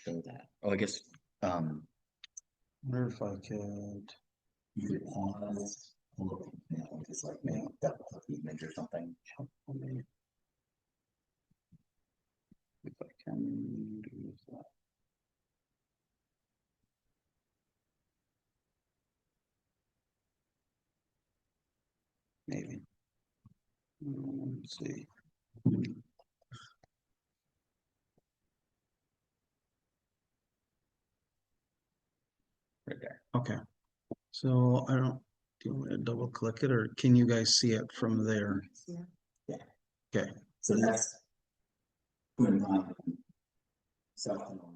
[SPEAKER 8] show that. Oh, I guess
[SPEAKER 3] Wonder if I could.
[SPEAKER 8] you could pause, look, you know, just like maybe double click the image or something.
[SPEAKER 3] If I can do that. Maybe. Let's see.
[SPEAKER 1] right there.
[SPEAKER 3] Okay. So I don't, do you want me to double click it or can you guys see it from there?
[SPEAKER 8] Yeah.
[SPEAKER 3] Okay.
[SPEAKER 8] So that's Twin Pine, south and north.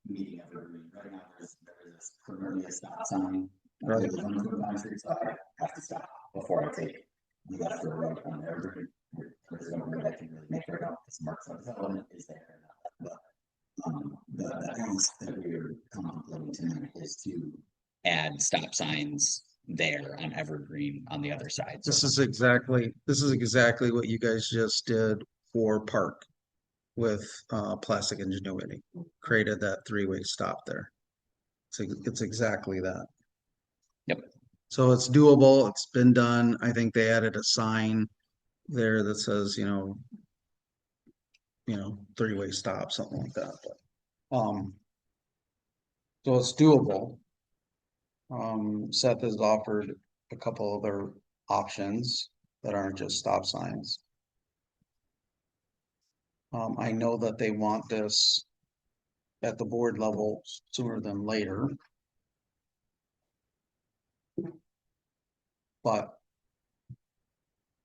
[SPEAKER 8] Meeting Evergreen. Right now, there's currently a stop sign.
[SPEAKER 3] Right.
[SPEAKER 8] On Twin Pine Street, so I have to stop before I take the left or right on Evergreen. There's no way I can really make right out because Mark's development is there. But the ask that we're contemplating tonight is to
[SPEAKER 1] Add stop signs there on Evergreen on the other side. So
[SPEAKER 3] This is exactly what you guys just did for Park with Plastic Ingenuity. Created that three-way stop there. It's exactly that.
[SPEAKER 1] Yep.
[SPEAKER 3] So it's doable. It's been done. I think they added a sign there that says, three-way stop, something like that. But, so it's doable. Seth has offered a couple other options that aren't just stop signs. I know that they want this at the board level sooner than later. But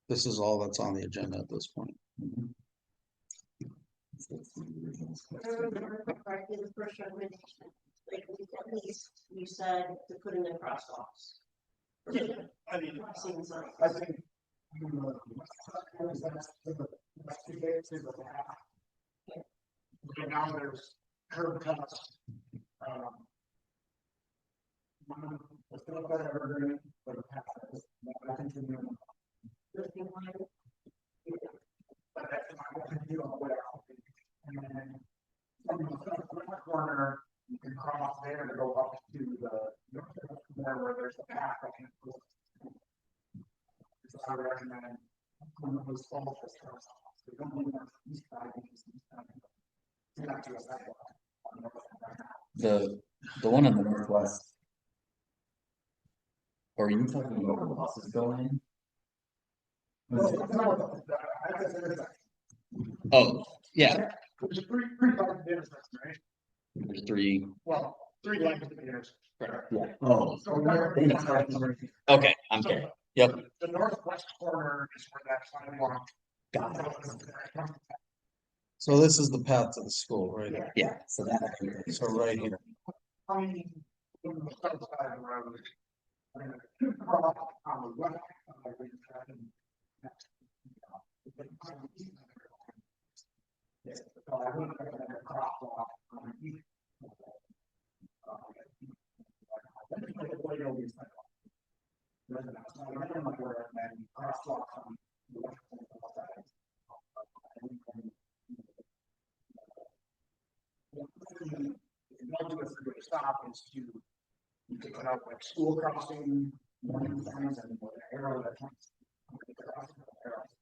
[SPEAKER 3] this is all that's on the agenda at this point.
[SPEAKER 7] Correctly, the first recommendation, like, at least you said to put in the crosswalks.
[SPEAKER 4] I mean,
[SPEAKER 7] Crossing signs.
[SPEAKER 4] I think. That's too big to the half. Okay, now there's curb cuts. Let's go by Evergreen, but I continue. But that's not going to do all the way out. And then from the front corner, you can cross there to go up to the more where there's a path that can go. So I recommend one of those falls just cross. So don't leave on the east side, because east side. You're not to a sidewalk.
[SPEAKER 8] the one on the northwest. Or are you talking about where the buses go in?
[SPEAKER 1] oh yeah,
[SPEAKER 4] There's three parts of the intersection, right?
[SPEAKER 1] there's three.
[SPEAKER 4] Well, 3 lanes to the intersection.
[SPEAKER 8] Yeah. Oh,
[SPEAKER 4] So there-
[SPEAKER 8] okay, I'm sorry. Yep.
[SPEAKER 4] The northwest corner is where that sidewalk.
[SPEAKER 8] Got it.
[SPEAKER 3] So this is the path to the school, right?
[SPEAKER 4] Yeah.
[SPEAKER 8] Yeah, so that.
[SPEAKER 3] So right here.
[SPEAKER 4] Coming from the south side of the road. Cross on the left. Yes, so I wouldn't have that crosswalk on the east. Stop is to, you can put out like school crossing, warning signs and arrow that.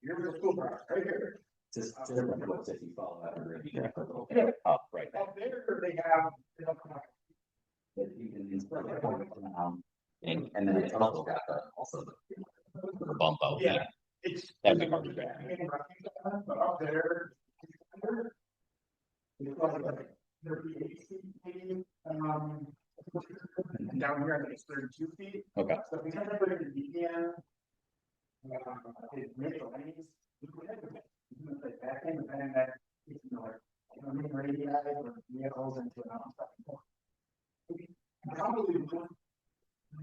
[SPEAKER 4] Here's the school crossing, right here.
[SPEAKER 8] Just different looks if you follow that.
[SPEAKER 4] Yeah.
[SPEAKER 8] Up right there.
[SPEAKER 4] Up there, they have, they have.
[SPEAKER 8] And then it's also got the bump out.
[SPEAKER 4] Yeah, it's.
[SPEAKER 8] That'd be hard to grab.
[SPEAKER 4] But up there. It's like 38 feet, maybe, and down here, I think it's 32 feet.
[SPEAKER 8] Okay.
[SPEAKER 4] So if we have everybody to begin. It make the lanes. Like back in, and then that, you know, like, radii or vehicles into an outside. Probably would.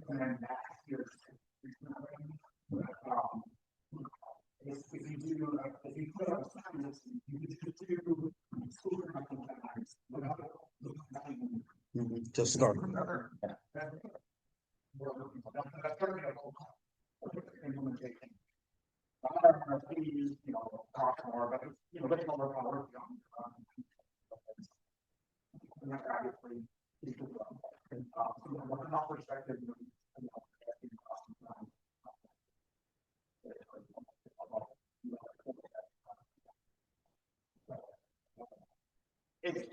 [SPEAKER 4] And then back here. If you do, if you put up signs, you could do school signs.
[SPEAKER 3] Just start.
[SPEAKER 4] Implementation. You know, talk more, but you know, let's go work on. Obviously, from our perspective, it's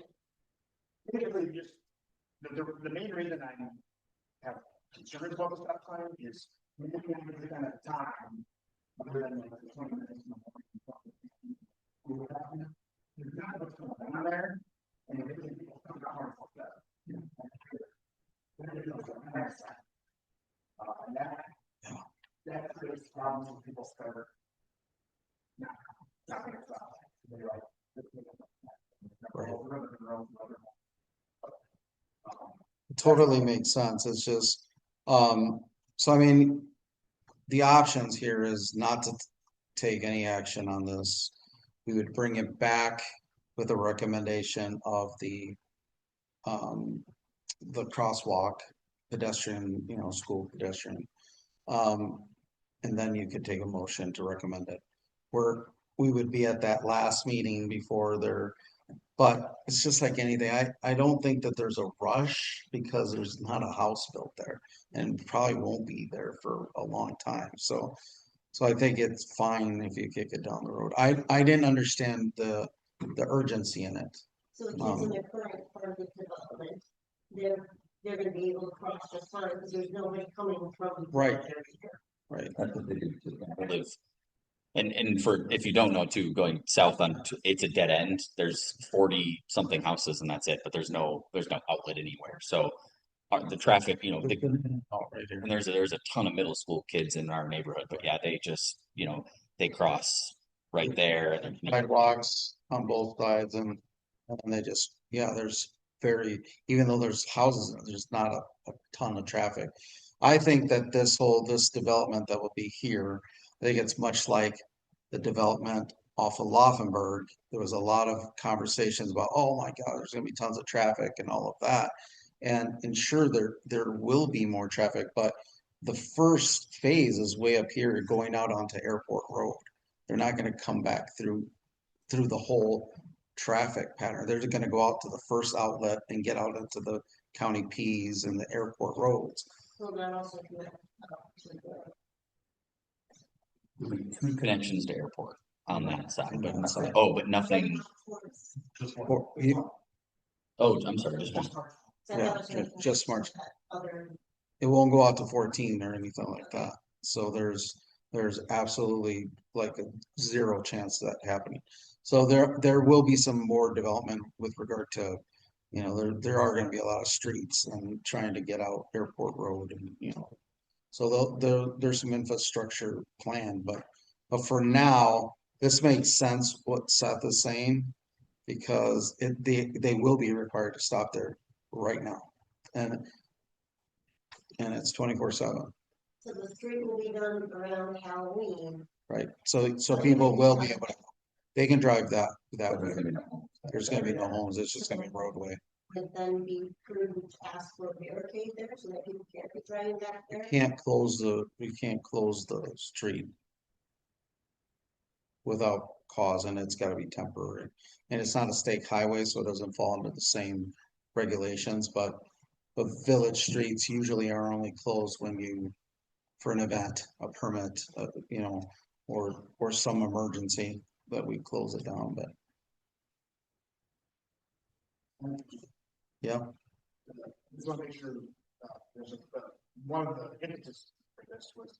[SPEAKER 4] basically just the main reason I have concerns about the stop sign is when you have this kind of time, other than like the 20 minutes in the morning. There's not what's going on there, and it really people come down and fuck that. And that creates problems when people start. Not gonna stop. They're like,
[SPEAKER 3] Totally makes sense. It's just, so I mean, the options here is not to take any action on this. We would bring it back with a recommendation of the crosswalk pedestrian, you know, school pedestrian. And then you could take a motion to recommend it. We would be at that last meeting before they're, but it's just like anything. I don't think that there's a rush because there's not a house built there and probably won't be there for a long time. So I think it's fine if you kick it down the road. I didn't understand the urgency in it.
[SPEAKER 7] So the kids in their current part of the development, they're gonna be able to cross just fine because there's nobody coming from.
[SPEAKER 3] Right.
[SPEAKER 7] that area.
[SPEAKER 3] Right.
[SPEAKER 8] That's what they do too. They live. And for, if you don't know too, going south on, it's a dead end. There's 40 something houses and that's it, but there's no outlet anywhere. So the traffic, you know, and there's a ton of middle school kids in our neighborhood, but yeah, they just, you know, they cross right there.
[SPEAKER 3] Sidewalks on both sides and they just, yeah, there's even though there's houses, there's not a ton of traffic. I think that this development that will be here, I think it's much like the development off of Laufenberg. There was a lot of conversations about, oh my God, there's gonna be tons of traffic and all of that. And sure, there will be more traffic, but the first phase is way up here going out onto Airport Road. They're not gonna come back through the whole traffic pattern. They're gonna go out to the first outlet and get out into the county P's and the airport roads.
[SPEAKER 7] So that also connects to the.
[SPEAKER 8] Two connections to airport on that side, but
[SPEAKER 3] Inside.
[SPEAKER 8] but nothing. Oh, I'm sorry, just one.
[SPEAKER 3] Yeah, just March.
[SPEAKER 7] Other.
[SPEAKER 3] It won't go out to 14 or anything like that. So there's absolutely like a zero chance of that happening. So there will be some more development with regard to you know, there are gonna be a lot of streets and trying to get out Airport Road and, you know. So there's some infrastructure planned, but for now, this makes sense what Seth is saying. Because they will be required to stop there right now. And it's 24/7,
[SPEAKER 7] So the street will be done around Halloween.
[SPEAKER 3] right? So people will be able to, they can drive that way. There's gonna be no homes, it's just gonna be roadway.
[SPEAKER 7] Would then be prudent to ask for a barricade there so that people can't be driving back there.
[SPEAKER 3] We can't close the street without cause, and it's gotta be temporary. And it's not a state highway, so it doesn't fall under the same regulations, but village streets usually are only closed when you, for an event, a permit, you know, or some emergency that we close it down, but. Yeah,
[SPEAKER 4] Just want to make sure, there's one of the impetus for this was,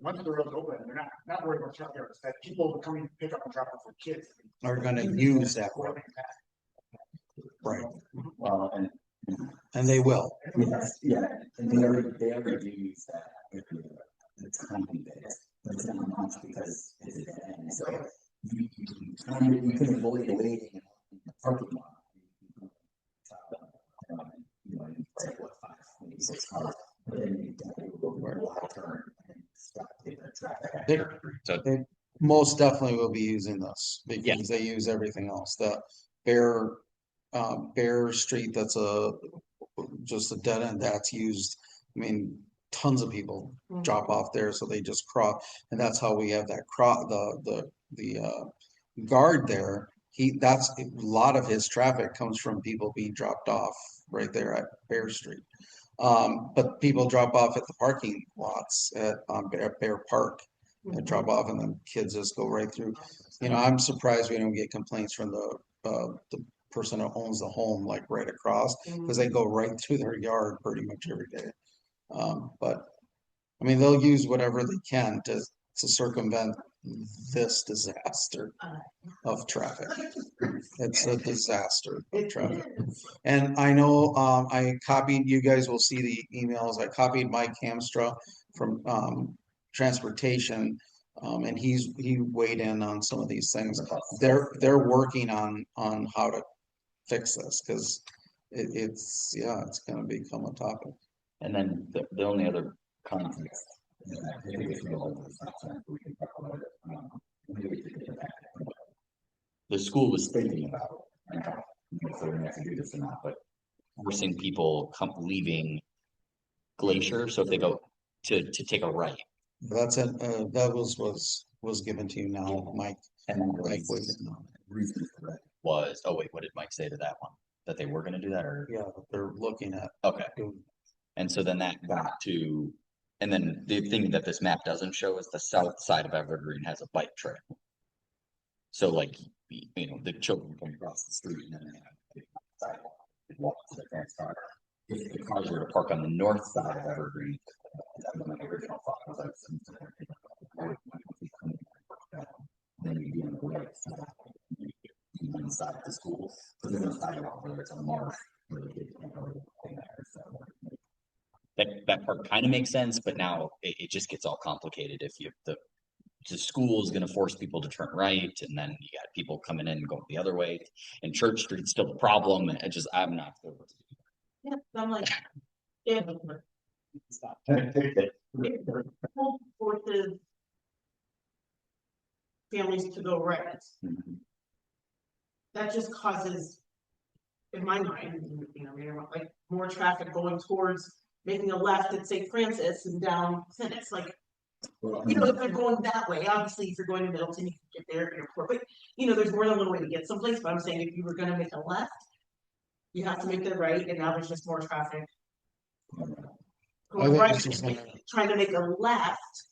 [SPEAKER 4] once the road's open, they're not worried about truck drivers, that people coming to pick up and drop off their kids.
[SPEAKER 3] are gonna use that road, right,
[SPEAKER 8] Well,
[SPEAKER 3] and they will.
[SPEAKER 8] yes, yeah, and they already use that with the timing bit, but it's not much because it's a dead end, so you can avoid waiting in the parking lot. You know, it's like what, 5, maybe 6 cars, but then you definitely will go where a lot of turn and stop the traffic.
[SPEAKER 3] They-
[SPEAKER 8] So
[SPEAKER 3] They most definitely will be using this
[SPEAKER 8] Yeah.
[SPEAKER 3] because they use everything else. The Bear Street, that's just a dead end that's used. I mean, tons of people drop off there, so they just cross, and that's how we have that the guard there. That's a lot of his traffic comes from people being dropped off right there at Bear Street. But people drop off at the parking lots at Bear Park and drop off, and then kids just go right through. You know, I'm surprised we don't get complaints from the person who owns the home, like right across, because they go right through their yard pretty much every day. But I mean, they'll use whatever they can to circumvent this disaster of traffic. It's a disaster of traffic. And I know, I copied, you guys will see the emails, I copied Mike Hamstra from, transportation. And he weighed in on some of these things. They're working on how to fix this, cause it's gonna become a topic.
[SPEAKER 8] And then the only other context. I think we should go over this next time, we can talk about it. Maybe we could get back. The school was thinking about, if they're gonna have to do this or not, but forcing people leaving Glacier, so if they go to take a right.
[SPEAKER 3] That's it, that was given to you now, Mike.
[SPEAKER 8] And then
[SPEAKER 3] Mike weighed in on it.
[SPEAKER 8] reason for that was, oh wait, what did Mike say to that one? That they were gonna do that, or?
[SPEAKER 3] Yeah, they're looking at
[SPEAKER 8] Okay,
[SPEAKER 3] doing.
[SPEAKER 8] and so then that got to, and then the thing that this map doesn't show is the south side of Evergreen has a bike trail. So like, you know, the children come across the street and then they have a sidewalk, they walk to their parents' car. If the cars were to park on the north side of Evergreen, that was my original thought, was then you'd be on the right side, one side of the school, but there's no sidewalk where it's a marsh where the kids can't go in there, so. That part kind of makes sense, but now it just gets all complicated if the school is going to force people to turn right, and then you got people coming in and going the other way, and Church Street's still a problem, and I'm not sure what to do.
[SPEAKER 6] Yeah, I'm like, yeah.
[SPEAKER 8] Stop.
[SPEAKER 6] Forces families to go right.
[SPEAKER 8] Mhm.
[SPEAKER 6] That just causes, in my mind, you know, like more traffic going towards making a left at St. Francis and down Senate. Like, you know, if they're going that way, obviously if you're going to Middleton, you can get there at airport, but you know, there's more than one way to get someplace. But I'm saying if you were gonna make a left, you have to make the right, and now there's just more traffic. Going
[SPEAKER 3] think
[SPEAKER 6] right,
[SPEAKER 3] it's just like-
[SPEAKER 6] trying to make a left,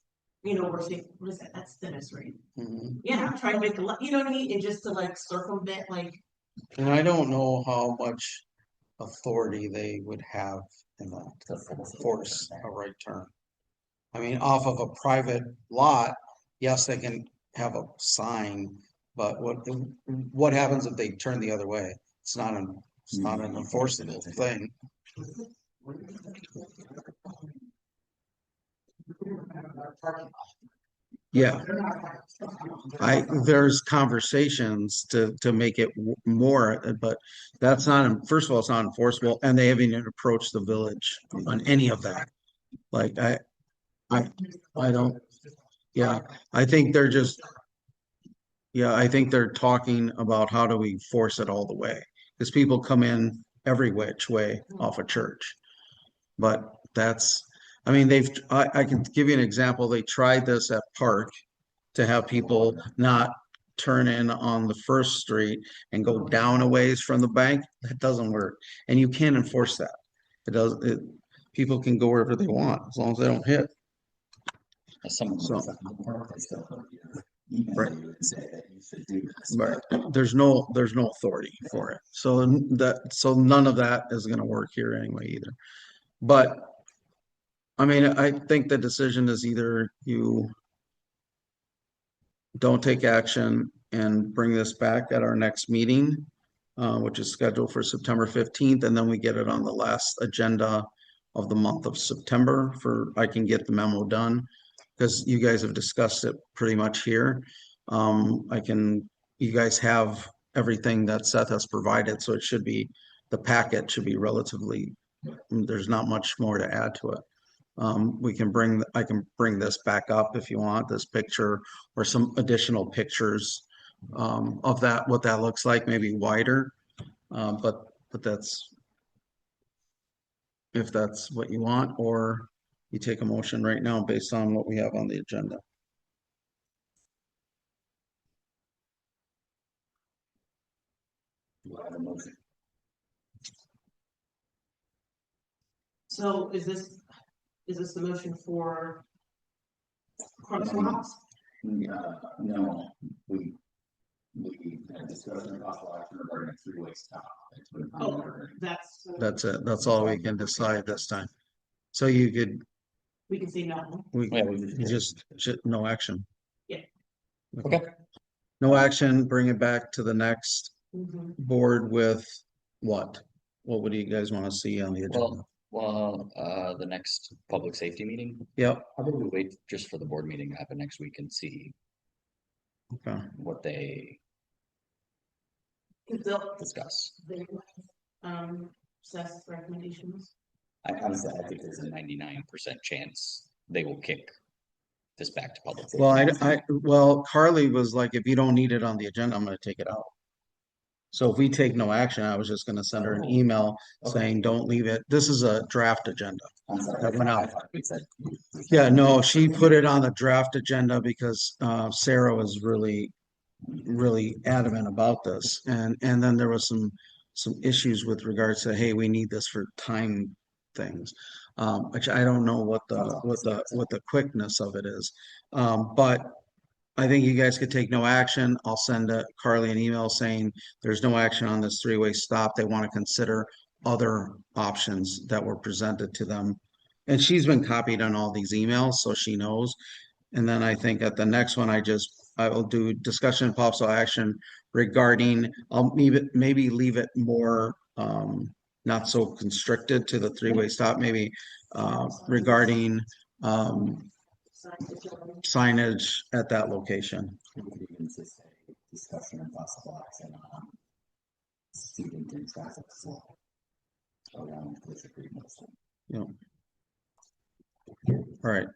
[SPEAKER 6] you know, we're saying, what is that? That's Dennis, right?
[SPEAKER 3] Mhm.
[SPEAKER 6] Yeah, trying to make a left, you know what I mean? And just to like circumvent, like,
[SPEAKER 3] And I don't know how much authority they would have in that to force a right turn. I mean, off of a private lot, yes, they can have a sign, but what happens if they turn the other way? It's not It's not an enforceable thing. Yeah, there's conversations to make it more, but that's not, first of all, it's not enforceable, and they haven't even approached the village on any of that. Like, I don't, yeah, I think they're just, yeah, I think they're talking about how do we force it all the way? Because people come in every which way off a church. But that's, I mean, I can give you an example. They tried this at Park to have people not turn in on the first street and go down a ways from the bank. That doesn't work. And you can't enforce that. People can go wherever they want as long as they don't hit.
[SPEAKER 8] As someone
[SPEAKER 3] So-
[SPEAKER 8] who's on the board, I still don't email
[SPEAKER 3] Right.
[SPEAKER 8] you and say that you should do this.
[SPEAKER 3] Right. There's no authority for it. So none of that is gonna work here anyway either. But I mean, I think the decision is either you don't take action and bring this back at our next meeting, which is scheduled for September 15th, and then we get it on the last agenda of the month of September I can get the memo done, because you guys have discussed it pretty much here. You guys have everything that Seth has provided, so the packet should be relatively, there's not much more to add to it. I can bring this back up if you want, this picture or some additional pictures of what that looks like, maybe wider. But that's, if that's what you want, or you take a motion right now based on what we have on the agenda.
[SPEAKER 8] Do I have a motion?
[SPEAKER 6] So is this the motion for crosswalks?
[SPEAKER 8] No, we had discussion of possible action regarding a three-way stop.
[SPEAKER 6] Oh, that's,
[SPEAKER 3] That's it. That's all we can decide this time. So you could,
[SPEAKER 6] we can say no.
[SPEAKER 8] Yeah, we
[SPEAKER 3] just no action.
[SPEAKER 6] Yeah.
[SPEAKER 8] Okay.
[SPEAKER 3] No action, bring it back to the next
[SPEAKER 6] Mhm.
[SPEAKER 3] board with what? What would you guys want to see on the agenda?
[SPEAKER 8] Well, the next public safety meeting,
[SPEAKER 3] Yep,
[SPEAKER 8] how about we wait just for the board meeting to happen next week and see
[SPEAKER 3] okay.
[SPEAKER 8] what they
[SPEAKER 6] They'll,
[SPEAKER 8] discuss?
[SPEAKER 6] Seth's recommendations.
[SPEAKER 8] I honestly, I think there's a 99% chance they will kick this back to public. safety.
[SPEAKER 3] Well, Carly was like, if you don't need it on the agenda, I'm gonna take it out. So if we take no action, I was just gonna send her an email saying, don't leave it. This is a draft agenda.
[SPEAKER 8] I'm sorry,
[SPEAKER 3] that went out.
[SPEAKER 8] I thought we said-
[SPEAKER 3] Yeah, no, she put it on the draft agenda because Sarah was really adamant about this. And then there was some issues with regards to, hey, we need this for time things. Which I don't know what the quickness of it is. But I think you guys could take no action. I'll send Carly an email saying there's no action on this three-way stop. They want to consider other options that were presented to them. And she's been copied on all these emails, so she knows. And then I think at the next one, I will do discussion and possible action regarding, I'll maybe leave it more, not so constricted to the three-way stop, maybe, regarding, signage at that location.
[SPEAKER 8] We could even just say discussion and possible action on student and traffic flow around disagree mostly.
[SPEAKER 3] All right,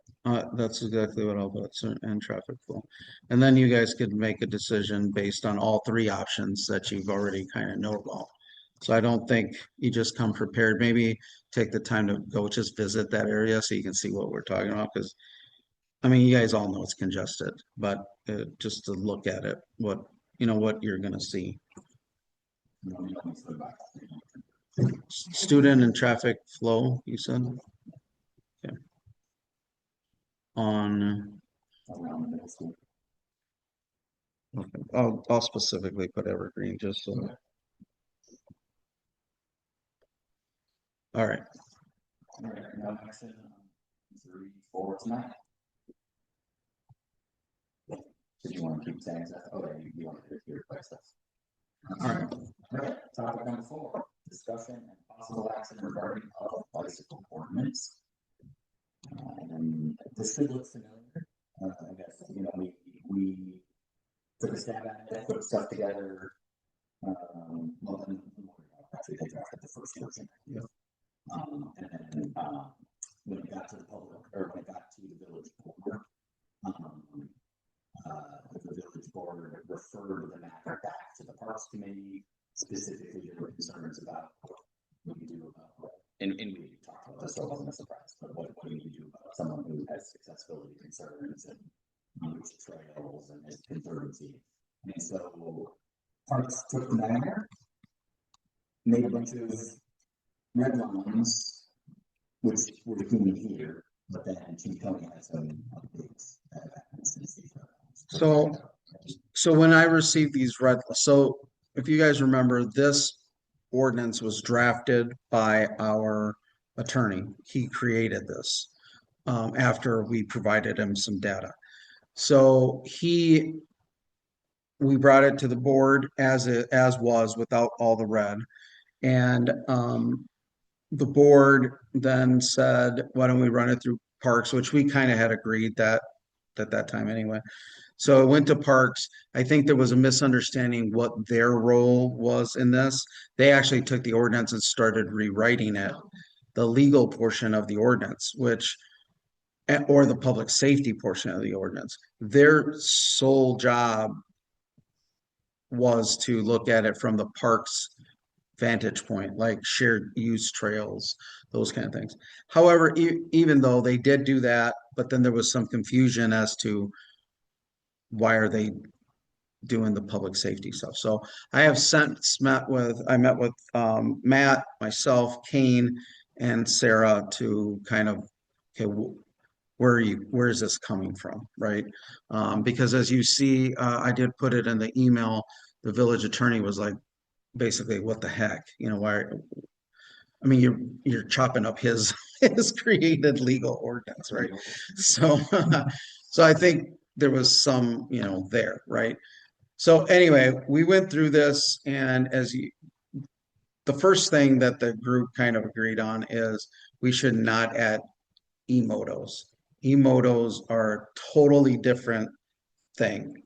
[SPEAKER 3] that's exactly what I'll put, and traffic flow. And then you guys could make a decision based on all three options that you've already kind of know about. So I don't think you just come prepared, maybe take the time to go just visit that area so you can see what we're talking about, because I mean, you guys all know it's congested, but just to look at it, what you're gonna see. Student and traffic flow, you said? Okay. On, okay, I'll specifically put Evergreen just so. All right,
[SPEAKER 8] All right, no action on 3, 4 tonight. Did you want to keep saying that? Oh, yeah, you want to hear request us.
[SPEAKER 3] all right.
[SPEAKER 8] All right, topic number 4. discussion and possible action regarding of bicycle ordinance. And this should look familiar. I guess, you know, we took a stab at it, put stuff together. Well, actually, they drafted the first version.
[SPEAKER 3] Yeah.
[SPEAKER 8] And then, when it got to the public, or when it got to the village board, the village board referred the matter back to the Parks Committee. Specifically, there were concerns about what you do about, and we talked about this, so it wasn't a surprise, but what do you do about someone who has accessibility concerns and use trails and is conservancy? And so Parks took the matter, made a bunch of red lines, which were human here, but then Chief Tony had some updates.
[SPEAKER 3] So when I received these so if you guys remember, this ordinance was drafted by our attorney. He created this after we provided him some data. So we brought it to the board as was without all the red. And the board then said, why don't we run it through Parks, which we kind of had agreed that at that time anyway. So it went to Parks. I think there was a misunderstanding what their role was in this. They actually took the ordinance and started rewriting it, the legal portion of the ordinance, or the public safety portion of the ordinance. Their sole job was to look at it from the Parks vantage point, like shared use trails, those kind of things. However, even though they did do that, but then there was some confusion as to why are they doing the public safety stuff. So I have met with Matt, myself, Kane, and Sarah to kind of, okay, where is this coming from, right? Because as you see, I did put it in the email. The village attorney was like, basically, what the heck, you know, why? I mean, you're chopping up his created legal ordinance, right? So, so I think there was some, you know, there, right? So anyway, we went through this, and the first thing that the group kind of agreed on is we should not add e-motos. E-motos are a totally different thing.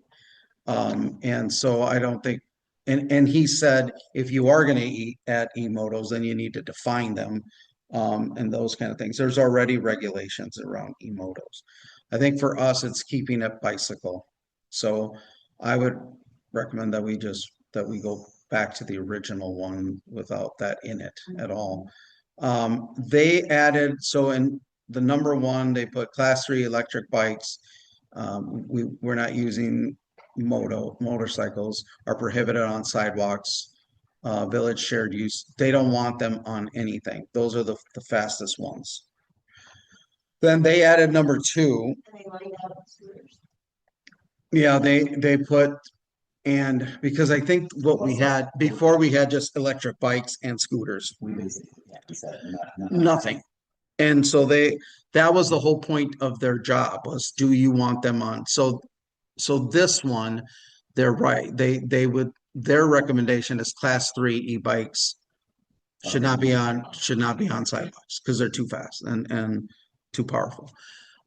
[SPEAKER 3] And so I don't think, and he said, if you are going to add e-motos, then you need to define them, and those kind of things. There's already regulations around e-motos. I think for us, it's keeping it bicycle. So I would recommend that we go back to the original one without that in it at all. They added, so in the number one, they put class 3 electric bikes. We're not using motorcycles are prohibited on sidewalks, village shared use. They don't want them on anything. Those are the fastest ones. Then they added number 2.
[SPEAKER 7] And they lined out scooters.
[SPEAKER 3] Yeah, they put, and because I think what we had before, we had just electric bikes and scooters.
[SPEAKER 8] We basically said
[SPEAKER 3] Nothing. And so that was the whole point of their job, was, do you want them on? So this one, they're right. Their recommendation is class 3 e-bikes should not be on sidewalks because they're too fast and too powerful.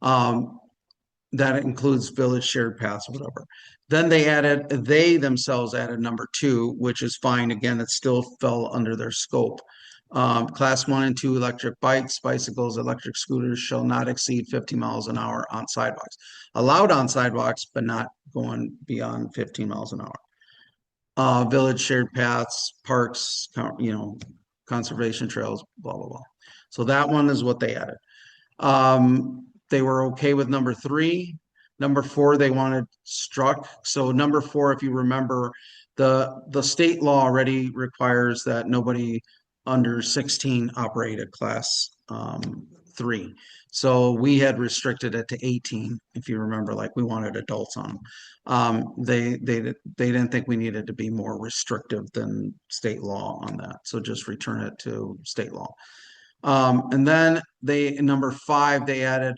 [SPEAKER 3] That includes village shared paths, whatever. Then they themselves added number 2, which is fine. Again, it still fell under their scope. Class 1 and 2 electric bikes, bicycles, electric scooters shall not exceed 50 miles an hour on sidewalks. Allowed on sidewalks, but not going beyond 15 miles an hour. Village shared paths, parks, you know, conservation trails, blah, blah, blah. So that one is what they added. They were okay with number 3. Number 4, they wanted struck. So number 4, if you remember, the state law already requires that nobody under 16 operate a class 3. So we had restricted it to 18, if you remember, like we wanted adults on them. They didn't think we needed to be more restrictive than state law on that. So just return it to state law. And then number 5, they added,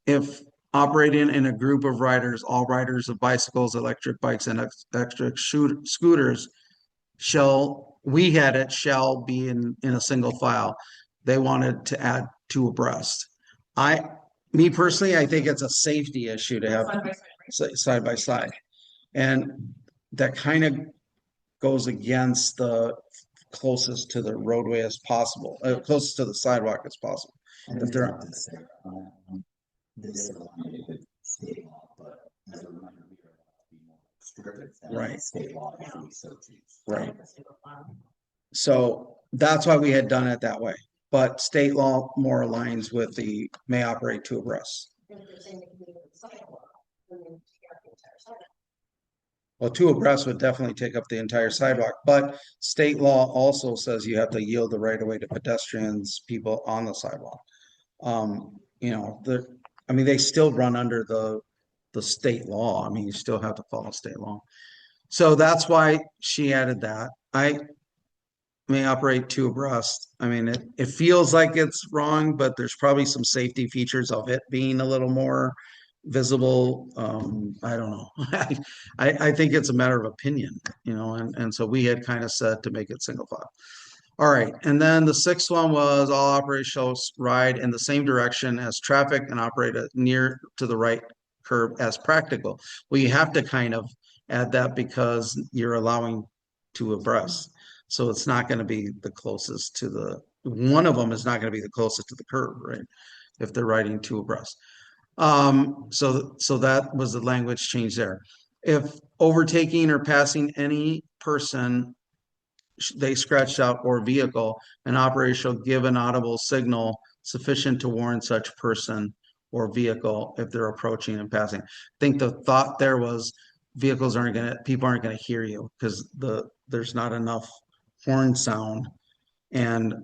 [SPEAKER 3] if operating in a group of riders, all riders of bicycles, electric bikes, and electric scooters shall we had it shall be in a single file. They wanted to add two abreast. Me personally, I think it's a safety issue to have side by side. And that kind of goes against the closest to the roadway as possible, closest to the sidewalk as possible. If they're,
[SPEAKER 8] This is state law, but as a reminder, we are allowed to be more restrictive than
[SPEAKER 3] Right.
[SPEAKER 8] state law if we so choose.
[SPEAKER 3] right. So that's why we had done it that way. But state law more aligns with the may operate two abreast.
[SPEAKER 7] If they're saying they can do it with sidewalk, then they got the entire sidewalk.
[SPEAKER 3] Well, two abreast would definitely take up the entire sidewalk, but state law also says you have to yield the right of way to pedestrians, people on the sidewalk. You know, I mean, they still run under the state law. I mean, you still have to follow state law. So that's why she added that. I may operate two abreast. I mean, it feels like it's wrong, but there's probably some safety features of it being a little more visible. I don't know. I think it's a matter of opinion, you know, and so we had kind of said to make it single file. All right, and then the sixth one was all operators shall ride in the same direction as traffic and operate near to the right curb as practical. Well, you have to kind of add that because you're allowing two abreast. So it's not going to be the closest to one of them is not going to be the closest to the curb, right? If they're riding two abreast. So that was the language change there. If overtaking or passing any person, they scratched out or vehicle, an operator shall give an audible signal sufficient to warn such person or vehicle if they're approaching and passing. I think the thought there was people aren't gonna hear you because there's not enough horn sound, and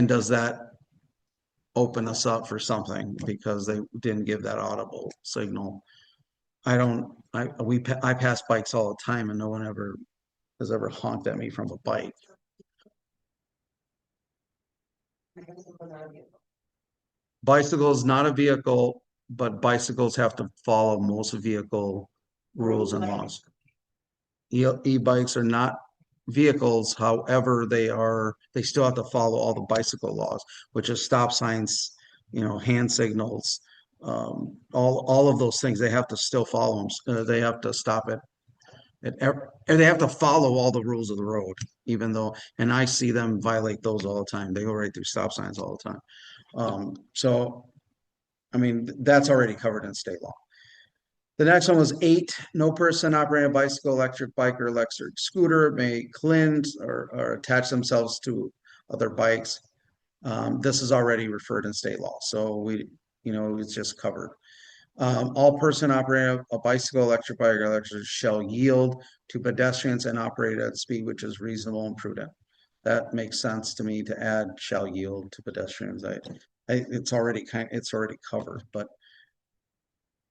[SPEAKER 3] does that open us up for something because they didn't give that audible signal? I pass bikes all the time and no one has ever honked at me from a bike. Bicycle is not a vehicle, but bicycles have to follow most vehicle rules and laws. E-bikes are not vehicles, however, they still have to follow all the bicycle laws, which is stop signs, hand signals, all of those things. They have to still follow them. They have to stop it. And they have to follow all the rules of the road, even though, and I see them violate those all the time. They go right through stop signs all the time. So, I mean, that's already covered in state law. The next one was 8, no person operating a bicycle, electric bike, or electric scooter may cleanse or attach themselves to other bikes. This is already referred in state law, so it's just covered. All person operating a bicycle, electric bike, or electric shall yield to pedestrians and operate at speed which is reasonable and prudent. That makes sense to me to add shall yield to pedestrians. It's already covered, but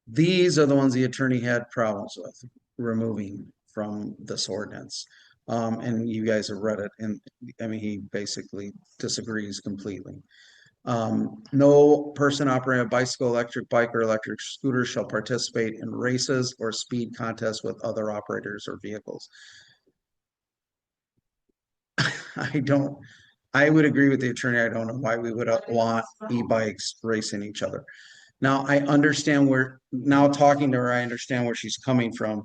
[SPEAKER 3] these are the ones the attorney had problems with removing from this ordinance. And you guys have read it, and I mean, he basically disagrees completely. No person operating a bicycle, electric bike, or electric scooter shall participate in races or speed contests with other operators or vehicles. I would agree with the attorney. I don't know why we would want e-bikes racing each other. Now, I understand talking to her, I understand where she's coming from.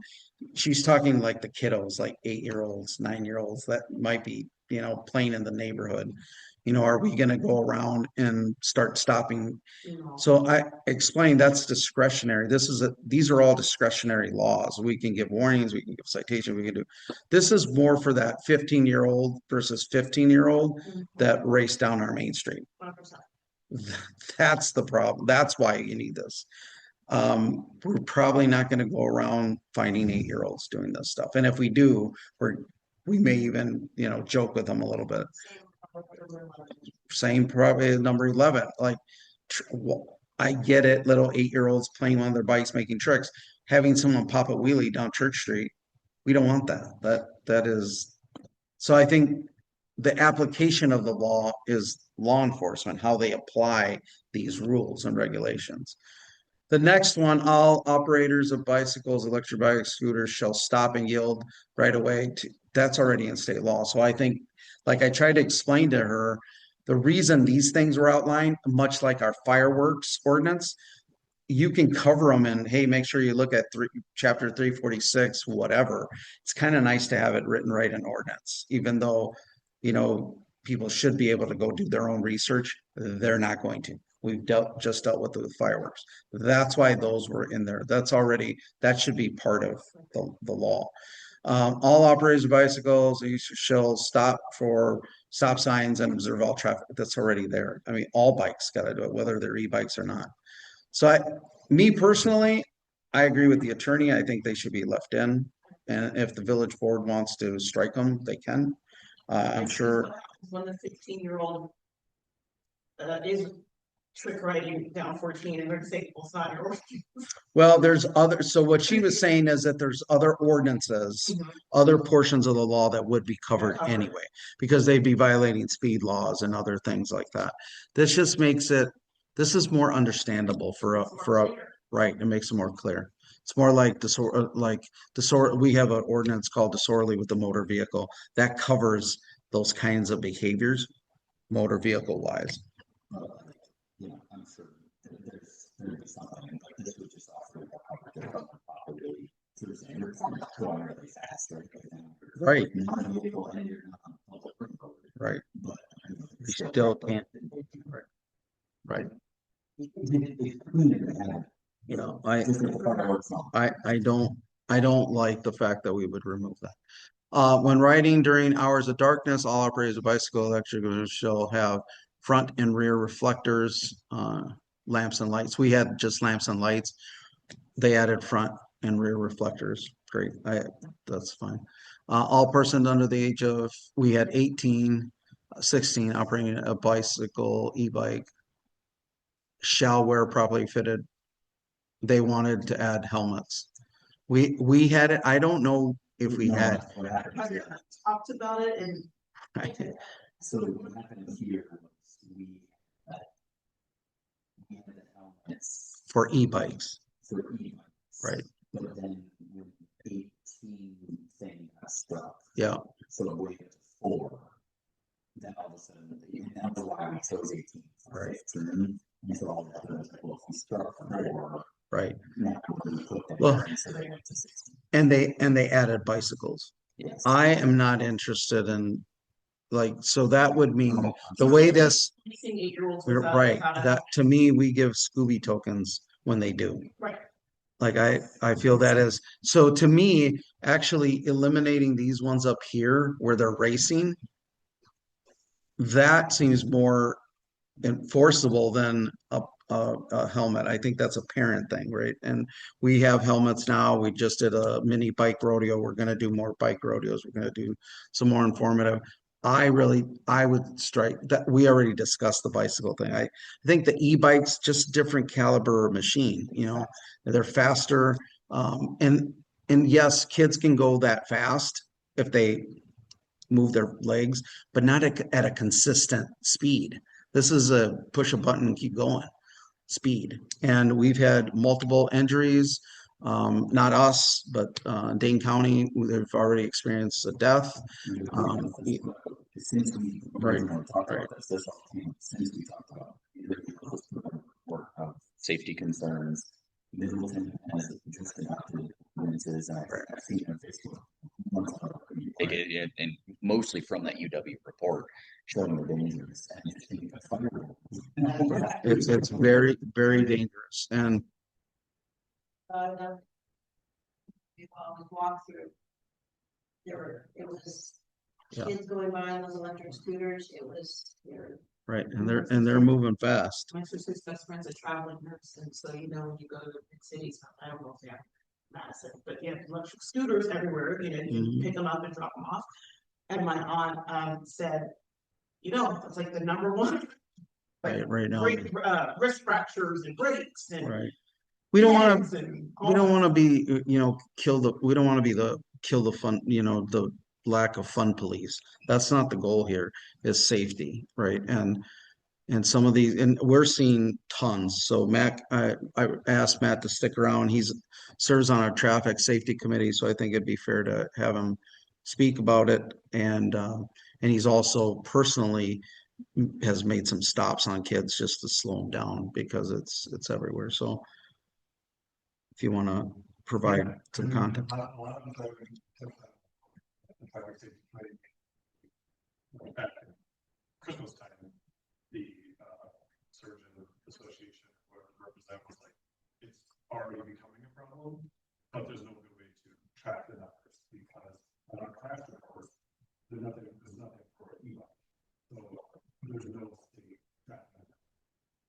[SPEAKER 3] She's talking like the kiddos, like 8-year-olds, 9-year-olds that might be, playing in the neighborhood. Are we going to go around and start stopping? So I explained that's discretionary. These are all discretionary laws. We can give warnings, we can give citations, this is more for that 15-year-old versus 15-year-old that race down our main street.
[SPEAKER 6] 100%.
[SPEAKER 3] That's the problem. That's why you need this. We're probably not going to go around finding 8-year-olds doing this stuff. And if we do, we may even, joke with them a little bit. Same probably number 11. Like, I get it, little 8-year-olds playing on their bikes, making tricks, having someone pop a wheelie down Church Street. We don't want that. That is, so I think the application of the law is law enforcement, how they apply these rules and regulations. The next one, all operators of bicycles, electric bikes, scooters shall stop and yield right away that's already in state law. So I think, like I tried to explain to her, the reason these things were outlined, much like our fireworks ordinance, you can cover them and, hey, make sure you look at chapter 346, whatever. It's kind of nice to have it written right in ordinance, even though, people should be able to go do their own research. They're not going to. We've just dealt with the fireworks. That's why those were in there. That should be part of the law. All operators of bicycles shall stop for stop signs and observe all traffic. That's already there. I mean, all bikes got to do it, whether they're e-bikes or not. So me personally, I agree with the attorney. I think they should be left in. And if the village board wants to strike them, they can. I'm sure.
[SPEAKER 6] When the 16-year-old is trick riding down 14 and they're saying, well, it's not your ordinance.
[SPEAKER 3] Well, so what she was saying is that there's other ordinances, other portions of the law that would be covered anyway, because they'd be violating speed laws and other things like that. This just makes this is more understandable right. It makes it more clear. It's more like we have an ordinance called disorderly with the motor vehicle that covers those kinds of behaviors, motor vehicle wise.
[SPEAKER 8] I'm sure there's something like this would just offer more coverage properly. Going really fast,
[SPEAKER 3] right? Right. But you still can't. Right. I don't like the fact that we would remove that. When riding during hours of darkness, all operators of bicycle electric shall have front and rear reflectors, lamps and lights. We had just lamps and lights. They added front and rear reflectors. Great. That's fine. All persons under the age of, we had 18, 16 operating a bicycle, e-bike shall wear properly fitted. They wanted to add helmets. We had it. I don't know if we had.
[SPEAKER 6] I talked about it and
[SPEAKER 8] so what happened here was we had helmets
[SPEAKER 3] for e-bikes. Right.
[SPEAKER 8] But then when 18 thing got struck.
[SPEAKER 3] Yeah.
[SPEAKER 8] So we went to 4. Then all of a sudden, that was why we chose 18.
[SPEAKER 3] Right.
[SPEAKER 8] And so all the others, well, if we struck 4.
[SPEAKER 3] Right.
[SPEAKER 8] Well,
[SPEAKER 3] and they added bicycles.
[SPEAKER 8] Yes.
[SPEAKER 3] I am not interested in so that would mean the way this, right, that to me, we give Scooby tokens when they do.
[SPEAKER 6] Right.
[SPEAKER 3] Like I feel that is, so to me, actually eliminating these ones up here where they're racing, that seems more enforceable than a helmet. I think that's a parent thing, right? And we have helmets now. We just did a mini bike rodeo. We're going to do more bike rodeos. We're going to do some more informative. I would strike that. We already discussed the bicycle thing. I think the e-bikes, just different caliber machine, they're faster. And yes, kids can go that fast if they move their legs, but not at a consistent speed. This is a push a button and keep going speed. And we've had multiple injuries, not us, but Dane County, they've already experienced a death.
[SPEAKER 8] Since we talked about this, since we talked about safety concerns, Middleton has just adopted ordinances, and I've seen it on Facebook. And mostly from that UW report showing the dangers.
[SPEAKER 3] It's very, very dangerous. And
[SPEAKER 7] we walked through. It was kids going by on those electric scooters. It was
[SPEAKER 3] right, and they're moving fast.
[SPEAKER 6] my sister's best friend's a traveling nurse, and so when you go to the big cities, I don't know if they have Madison, but you have electric scooters everywhere. You can pick them up and drop them off. And my aunt said, it's like the number one.
[SPEAKER 3] Right now.
[SPEAKER 6] Wrist fractures and breaks and
[SPEAKER 3] right. We don't want to be, we don't want to be the kill the fun, the lack of fun police. That's not the goal here, is safety, right? And some of these, and we're seeing tons. So Matt, I asked Matt to stick around. He's serves on our traffic safety committee, so I think it'd be fair to have him speak about it, and he's also personally has made some stops on kids just to slow them down because it's everywhere. So if you want to provide some content.
[SPEAKER 4] Christmas time, the surgeon association, whoever represent was like, it's already becoming a problem, but there's no good way to track the numbers because on our classroom course, there's nothing for e-bike. So there's no state tracking.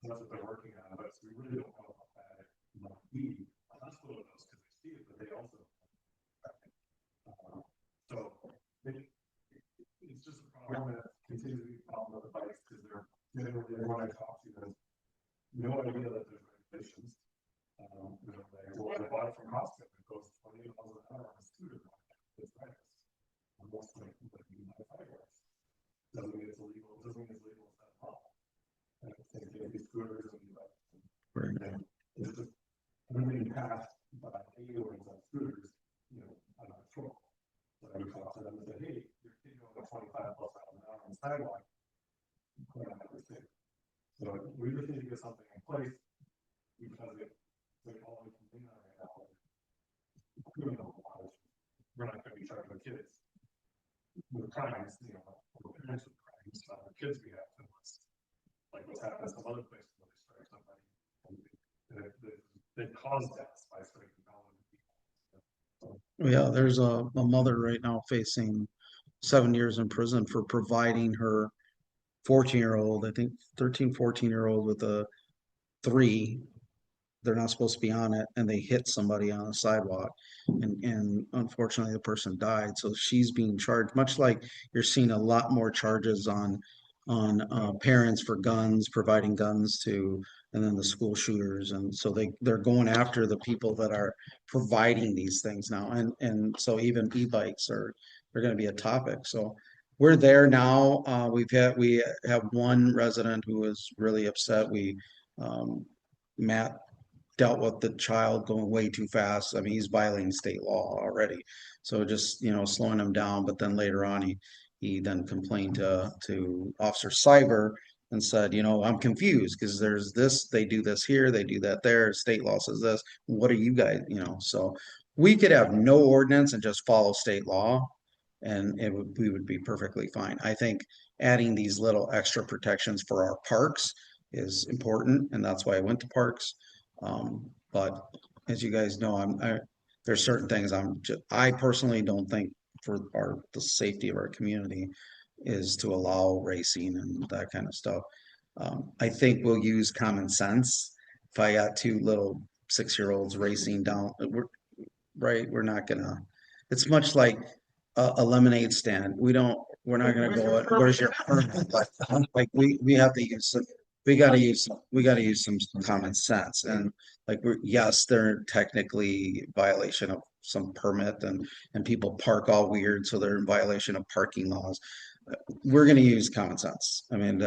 [SPEAKER 4] So that's what they're working on, but we really don't know how bad it might be. The hospital knows because they see it, but they also track it. So it's just a problem that continues to be a problem with the bikes because they're generally everyone I talk to has no idea that there's regulations. You know, I bought it from Costco. It goes 20 miles an hour on a scooter. It's right. Almost like my fireworks. Doesn't mean it's illegal. Doesn't mean it's legal at all. And I think these scooters and bikes. And it's just I'm being passed by 80-year-olds on scooters, you know, on a patrol. So I would talk to them and say, hey, you're going 25 plus miles an hour on the sidewalk. So we just need to get something in place because it's all we can do right now. We're not going to be charging the kids with crimes, you know, parents with crimes, the kids we have to like what's happened in some other places where they strike somebody and they cause deaths by striking down people.
[SPEAKER 3] Yeah, there's a mother right now facing 7 years in prison for providing her 14-year-old, I think 13, 14-year-old with a 3. They're not supposed to be on it, and they hit somebody on the sidewalk, and unfortunately the person died. So she's being charged, much like you're seeing a lot more charges on parents for guns, providing guns to, and then the school shooters, and so they're going after the people that are providing these things now, and so even e-bikes are going to be a topic. So we're there now. We have one resident who is really upset. Matt dealt with the child going way too fast. I mean, he's violating state law already. So just, slowing him down. But then later on, he then complained to Officer Cyber and said, I'm confused because there's this, they do this here, they do that there. State law says this. What are you guys, So we could have no ordinance and just follow state law, and we would be perfectly fine. I think adding these little extra protections for our parks is important, and that's why I went to parks. But as you guys know, there's certain things I personally don't think for the safety of our community is to allow racing and that kind of stuff. I think we'll use common sense. If I got 2 little 6-year-olds racing down, we're not gonna. It's much like a lemonade stand. We're not gonna go. Where's your permit? Like we have to use some. We got to use some common sense, and like yes, they're technically violation of some permit, and people park all weird, so they're in violation of parking laws. We're going to use common sense. I mean,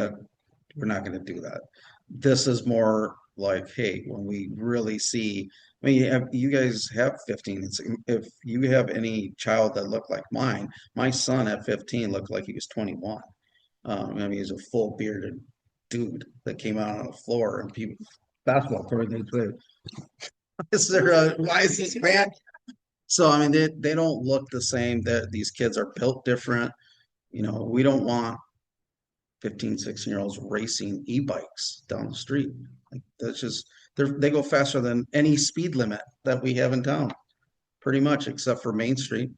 [SPEAKER 3] we're not going to do that. This is more like, hey, when we really see, I mean, you guys have 15. If you have any child that looked like mine, my son at 15 looked like he was 21. I mean, he's a full bearded dude that came out on the floor, and people basketball court. They played. Is there why is this man? So I mean, they don't look the same. That these kids are built different. We don't want 15, 16-year-olds racing e-bikes down the street. Like that's just they go faster than any speed limit that we have in town, pretty much, except for Main Street.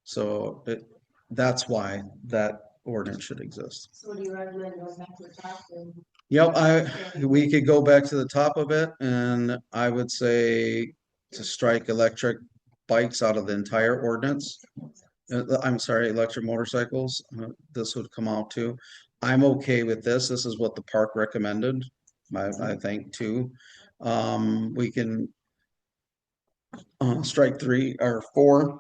[SPEAKER 3] So that's why that ordinance should exist.
[SPEAKER 7] So do you recommend going back to the top and?
[SPEAKER 3] Yep, we could go back to the top of it, and I would say to strike electric bikes out of the entire ordinance. I'm sorry, electric motorcycles, this would come out too. I'm okay with this. This is what the park recommended, I think too. We can strike 3 or 4.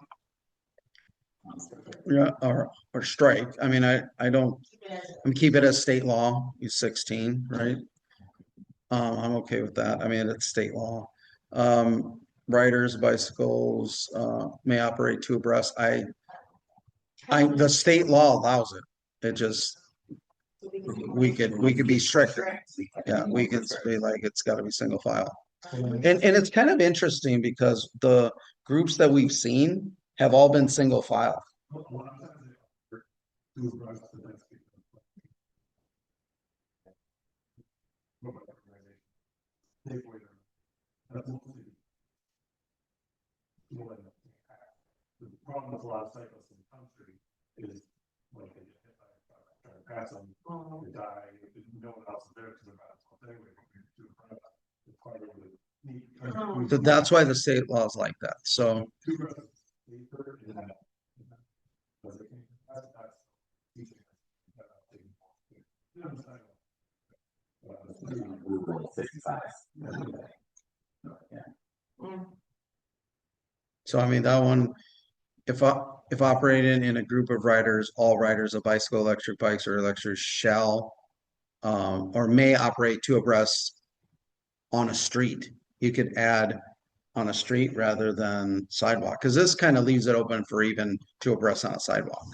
[SPEAKER 3] Yeah, or strike. I mean, I don't, keep it as state law, use 16, right? I'm okay with that. I mean, it's state law. Riders, bicycles, may operate 2 abreast. the state law allows it. It just, we could be stricter. Yeah, we could be like, it's gotta be single file. And it's kind of interesting because the groups that we've seen have all been single file.
[SPEAKER 4] The problem with a lot of cyclists in the country is when they get hit by a car, try to pass them, they die, no one else is there because they're not. Anyway, it's quite a neat.
[SPEAKER 3] So that's why the state law is like that. So
[SPEAKER 8] Rural 55.
[SPEAKER 3] So I mean, that one, if operated in a group of riders, all riders of bicycle, electric bikes, or electric shall or may operate two abreast on a street. You could add on a street rather than sidewalk, because this kind of leaves it open for even two abreast on a sidewalk.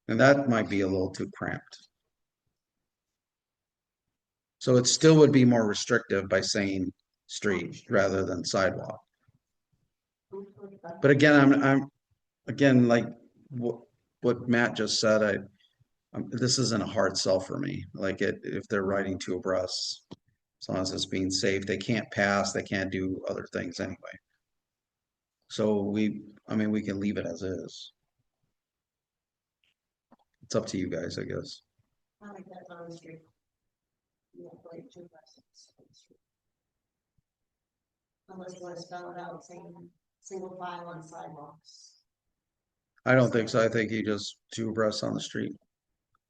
[SPEAKER 3] And that might be a little too cramped. So it still would be more restrictive by saying street rather than sidewalk. But again, I'm again, like what Matt just said, this isn't a hard sell for me. Like if they're riding two abreast, as long as it's being safe, they can't pass, they can't do other things anyway. So I mean, we can leave it as is. It's up to you guys, I guess.
[SPEAKER 7] I like that on the street. Yeah, like two buses. Unless you want to spell it out, saying single file on sidewalks.
[SPEAKER 3] I don't think so. I think you just two abreast on the street.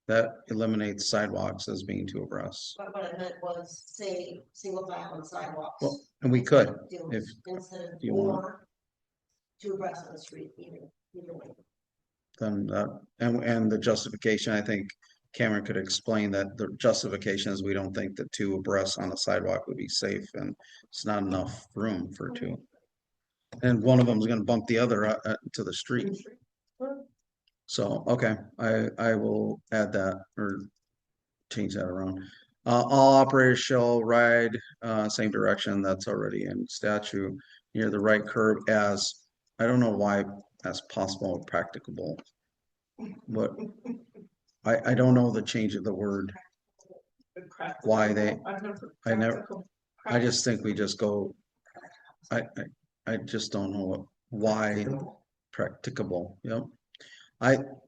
[SPEAKER 3] That eliminates sidewalks as being two abreast.
[SPEAKER 7] But what I meant was say single file on sidewalks.
[SPEAKER 3] Well, and we could,
[SPEAKER 7] Do
[SPEAKER 3] if
[SPEAKER 7] instead of
[SPEAKER 3] you want.
[SPEAKER 7] or two abreast on the street, either way.
[SPEAKER 3] Then and the justification, I think Cameron could explain that the justification is we don't think that two abreast on a sidewalk would be safe, and it's not enough room for two. And one of them is going to bump the other to the street. So, okay, I will add that or change that around. All operators shall ride same direction. That's already in statute near the right curb as, I don't know why as possible or practicable. But I don't know the change of the word. Why they, I just think we just go, I just don't know why practicable, yep.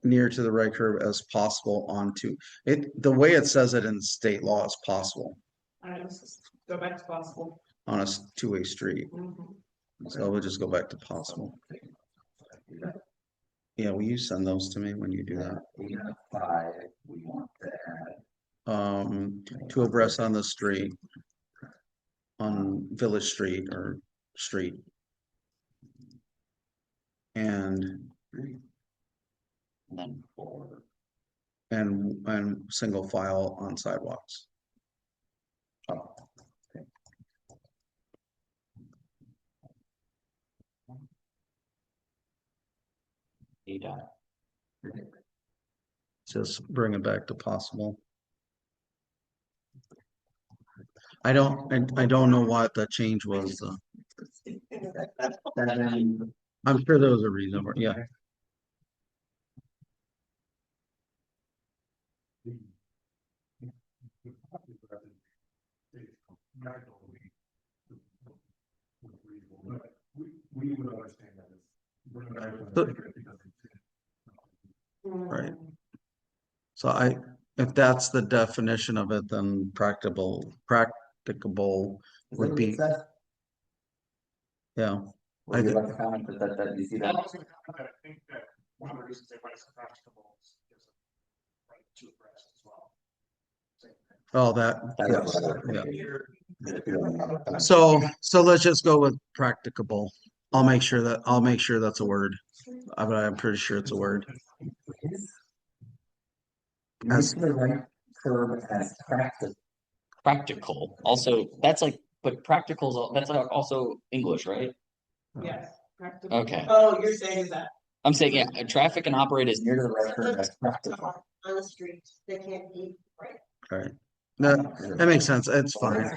[SPEAKER 3] Near to the right curb as possible onto it, the way it says it in state law is possible.
[SPEAKER 6] Go back to possible.
[SPEAKER 3] On a two-way street. So we'll just go back to possible. Yeah, will you send those to me when you do that?
[SPEAKER 8] We want to add.
[SPEAKER 3] Two abreast on the street. On Village Street or street. And
[SPEAKER 8] then four.
[SPEAKER 3] And single file on sidewalks.
[SPEAKER 8] Oh, okay.
[SPEAKER 3] Just bring it back to possible. I don't know what the change was. I'm sure there was a reason for it, yeah.
[SPEAKER 4] We would understand that.
[SPEAKER 3] Right. So if that's the definition of it, then practicable would be. Yeah.
[SPEAKER 8] Would you like to comment that you see that?
[SPEAKER 4] I think that one of the reasons they write practicable is right two abreast as well.
[SPEAKER 3] Oh, that,
[SPEAKER 8] Yeah.
[SPEAKER 3] yeah. So let's just go with practicable. I'll make sure that's a word. But I'm pretty sure it's a word.
[SPEAKER 8] As the right curb as practical. Also, that's like, but practical's that's like also English, right?
[SPEAKER 6] Yes. Practical.
[SPEAKER 8] Okay.
[SPEAKER 6] Oh, you're saying that
[SPEAKER 1] I'm saying, yeah, traffic can operate as near to the right turn as practical.
[SPEAKER 7] On the streets, they can't be, right?
[SPEAKER 3] Right. That makes sense. It's fine.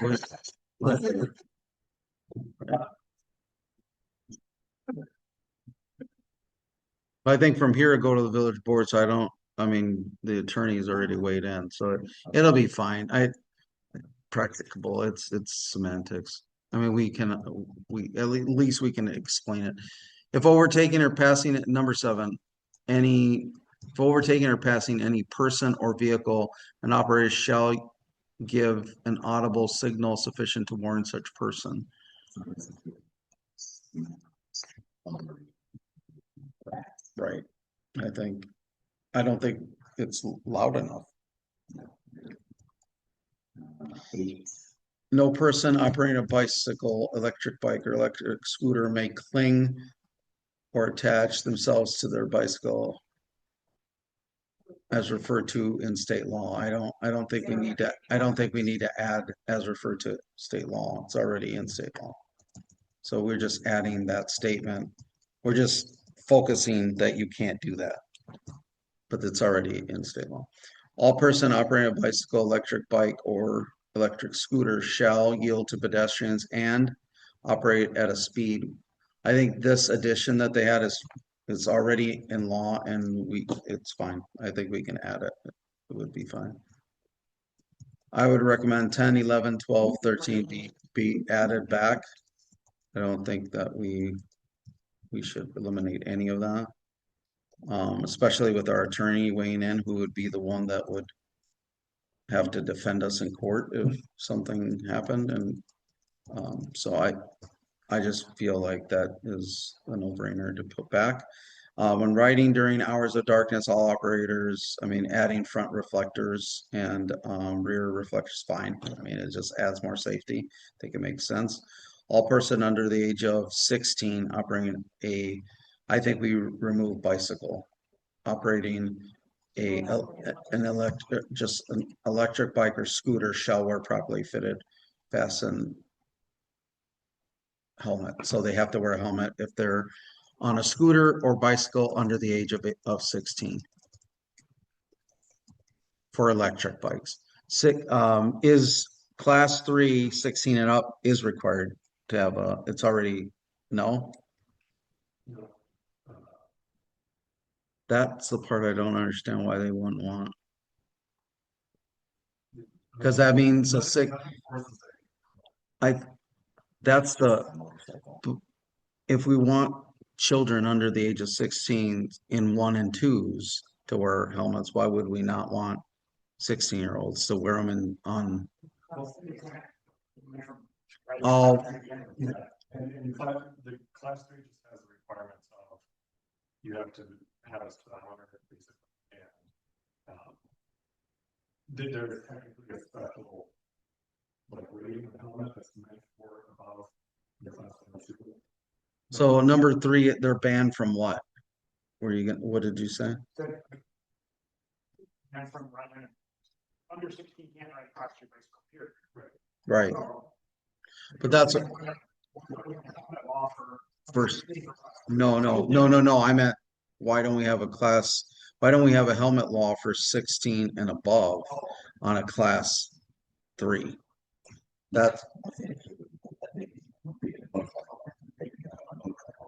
[SPEAKER 3] I think from here, go to the village board, so I mean, the attorney's already weighed in, so it'll be fine. Practicable, it's semantics. I mean, at least we can explain it. If overtaking or passing it, number 7, if overtaking or passing any person or vehicle, an operator shall give an audible signal sufficient to warn such person. Right. I don't think it's loud enough. No person operating a bicycle, electric bike, or electric scooter may cling or attach themselves to their bicycle as referred to in state law. I don't think we need to add as referred to state law. It's already in state law. So we're just adding that statement. We're just focusing that you can't do that. But it's already in state law. All person operating a bicycle, electric bike, or electric scooter shall yield to pedestrians and operate at a speed. I think this addition that they had is already in law, and it's fine. I think we can add it. It would be fine. I would recommend 10, 11, 12, 13 be added back. I don't think that we should eliminate any of that. Especially with our attorney weighing in, who would be the one that would have to defend us in court if something happened. And so I just feel like that is a no-brainer to put back. When riding during hours of darkness, all operators, I mean, adding front reflectors and rear reflectors, fine. I mean, it just adds more safety. I think it makes sense. All person under the age of 16 operating I think we remove bicycle. Operating an electric bike or scooter shall wear properly fitted fasten helmet. So they have to wear a helmet if they're on a scooter or bicycle under the age of 16 for electric bikes. Is class 3 16 and up is required to have it's already, no? That's the part I don't understand why they wouldn't want. Because that means if we want children under the age of 16 in 1 and 2s to wear helmets, why would we not want 16-year-olds to wear them on? Oh,
[SPEAKER 4] And the class 3 just has the requirements of you have to have a speedometer basically, and there's technically a special like rating of helmet that's meant for above the class 1 or 2.
[SPEAKER 3] so number 3, they're banned from what? What did you say?
[SPEAKER 4] And from running under 16 can't ride across your bicycle, period.
[SPEAKER 3] Right. But that's first. No. I meant, why don't we have a helmet law for 16 and above on a class 3? That's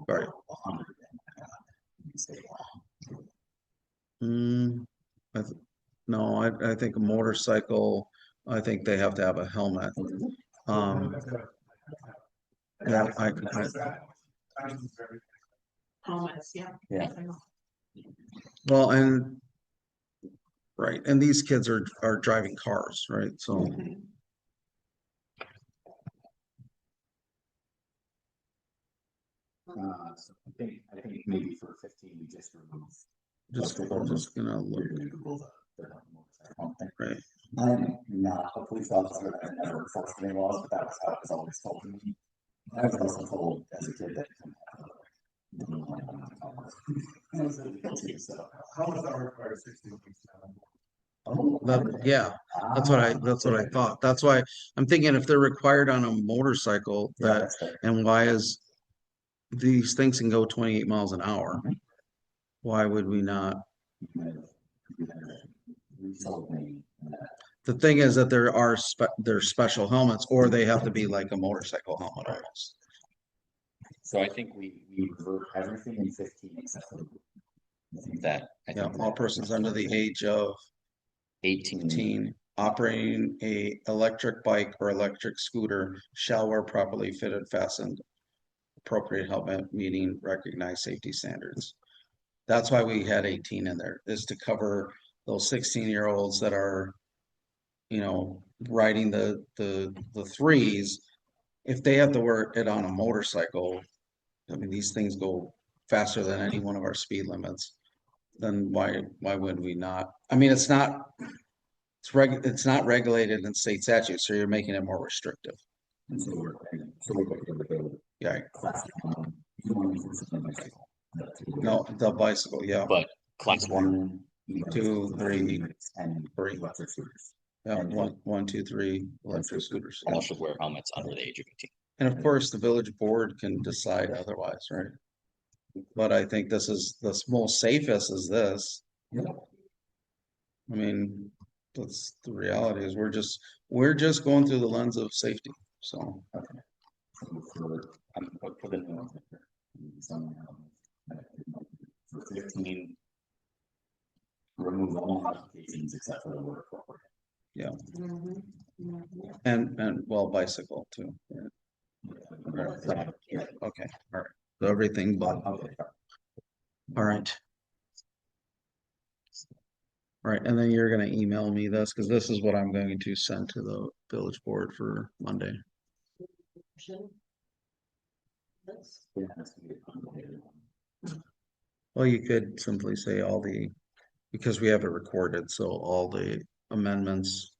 [SPEAKER 3] right. No, I think a motorcycle, I think they have to have a helmet. Yeah,
[SPEAKER 6] Helmets, yeah.
[SPEAKER 1] Yeah.
[SPEAKER 3] well, and right, and these kids are driving cars, right? So
[SPEAKER 8] So I think maybe for 15 we just remove.
[SPEAKER 3] I'm just gonna look. Right.
[SPEAKER 8] I'm not a police officer. I've never enforced any laws, but that was how it was always told to me. I was also told as a kid that
[SPEAKER 4] How does that require 16 weeks
[SPEAKER 3] Yeah, that's what I thought. That's why I'm thinking if they're required on a motorcycle, and why is these things can go 28 miles an hour? Why would we not? The thing is that there are there's special helmets, or they have to be like a motorcycle helmet almost.
[SPEAKER 8] So I think we revert everything in 15 except for that. I
[SPEAKER 3] Yeah,
[SPEAKER 8] think
[SPEAKER 3] all persons under the age of
[SPEAKER 8] 18.
[SPEAKER 3] 18 operating a electric bike or electric scooter shall wear properly fitted, fastened, appropriate helmet, meeting recognized safety standards. That's why we had 18 in there, is to cover those 16-year-olds that are, you know, riding the threes. If they have to wear it on a motorcycle, I mean, these things go faster than any one of our speed limits. Then why would we not? I mean, it's not regulated in state statute, so you're making it more restrictive.
[SPEAKER 8] And so we're
[SPEAKER 3] Yeah,
[SPEAKER 8] bicycle.
[SPEAKER 3] no, the bicycle, yeah,
[SPEAKER 8] But class 1,
[SPEAKER 3] 2, 3,
[SPEAKER 8] and
[SPEAKER 3] 3.
[SPEAKER 8] electric scooters.
[SPEAKER 3] Yeah, 1, 2, 3 electric scooters.
[SPEAKER 8] All should wear helmets under the age of 18.
[SPEAKER 3] And of course, the village board can decide otherwise, right? But I think this is the most safest is this. I mean, that's the reality is we're just going through the lens of safety. So
[SPEAKER 8] I'm put in for 15, remove all modifications except for the word appropriate.
[SPEAKER 7] Mhm, mhm.
[SPEAKER 3] and well, bicycle too. Yeah. Okay, all right. So everything but all right. All right, and then you're gonna email me this because this is what I'm going to send to the village board for Monday.
[SPEAKER 7] Motion. That's-
[SPEAKER 3] Well, you could simply say all the, because we have it recorded, so all the amendments.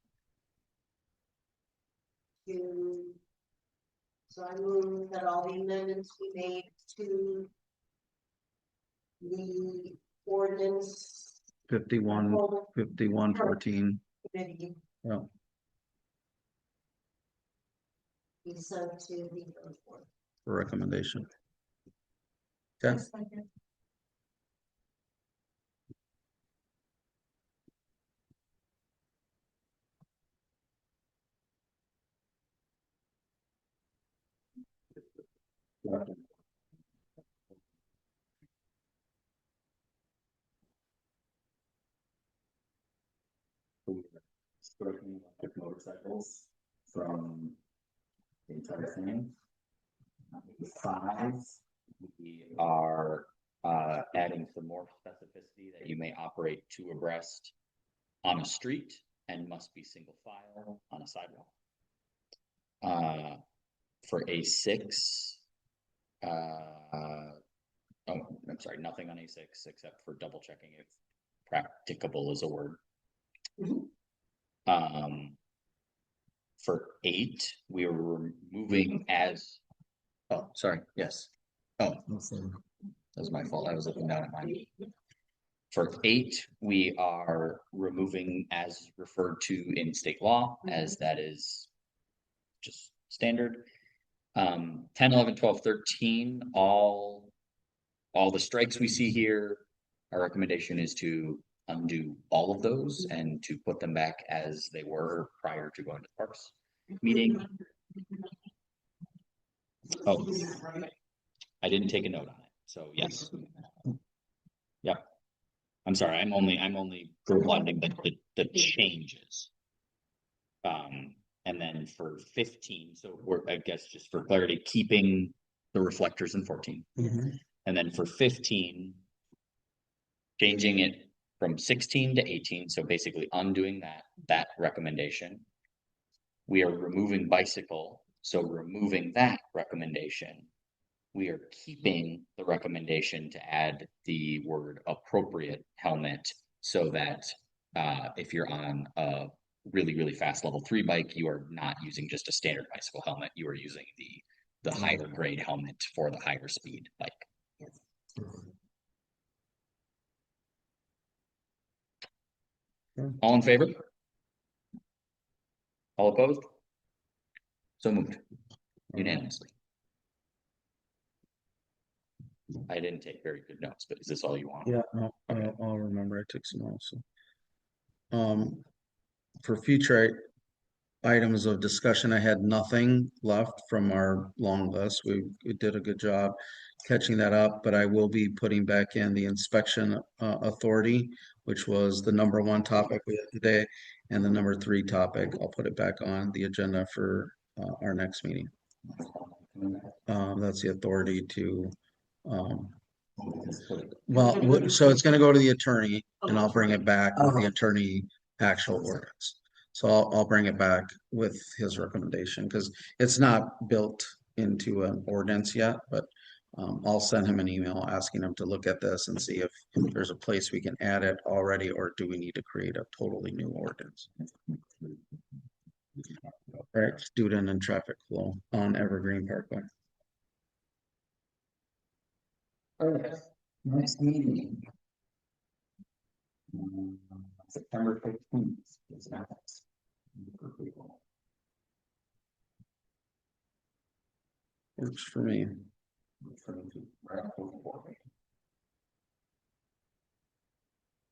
[SPEAKER 7] So I move that all the amendments be made to the ordinance
[SPEAKER 3] 51, 14,
[SPEAKER 7] committee
[SPEAKER 3] yeah,
[SPEAKER 7] be sent to the village board.
[SPEAKER 3] for recommendation. Okay,
[SPEAKER 8] Striking electric motorcycles from the entire thing. 5, we are adding some more specificity that you may operate 2 abreast on a street and must be single file on a sidewalk. For A6, oh, I'm sorry, nothing on A6 except for double checking if practicable is a word. For 8, we were removing as, oh, sorry, yes. Oh, that was my fault. I was looking down at mine. For 8, we are removing as referred to in state law, as that is just standard. 10, 11, 12, 13, all the strikes we see here, our recommendation is to undo all of those and to put them back as they were prior to going to the parks meeting. Oh, I didn't take a note on it, so yes. Yep. I'm sorry, I'm only blending the changes. And then for 15, so we're, I guess, just for clarity, keeping the reflectors in 14. And then for 15, changing it from 16 to 18, so basically undoing that recommendation. We are removing bicycle, so removing that recommendation. We are keeping the recommendation to add the word appropriate helmet, so that if you're on a really, really fast level 3 bike, you are not using just a standard bicycle helmet, you are using the higher grade helmet for the higher speed bike. All in favor? All opposed? So moved unanimously. I didn't take very good notes, but is this all you want?
[SPEAKER 3] Yeah, no, I'll remember. I took some also. For future items of discussion, I had nothing left from our long list. We did a good job catching that up, but I will be putting back in the inspection authority, which was the number one topic we had today, and the number three topic. I'll put it back on the agenda for our next meeting. That's the authority to, well, so it's gonna go to the attorney and I'll bring it back with the attorney actual ordinance. So I'll bring it back with his recommendation, because it's not built into an ordinance yet, but I'll send him an email asking him to look at this and see if there's a place we can add it already, or do we need to create a totally new ordinance? Right, student and traffic flow on Evergreen Parkway.
[SPEAKER 8] Okay, next meeting. September 15th. Is that?
[SPEAKER 3] Works for me.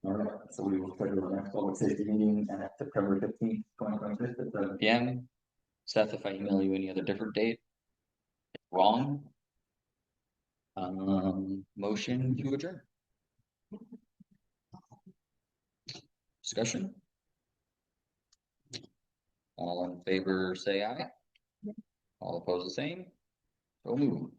[SPEAKER 8] All right, so we will schedule the next public safety meeting at September 15th, 2026 at 7 p.m. Seth, if I email you any other different date, it's wrong. Motion to adjourn. Discussion. All in favor, say aye. All opposed, the same. So moved.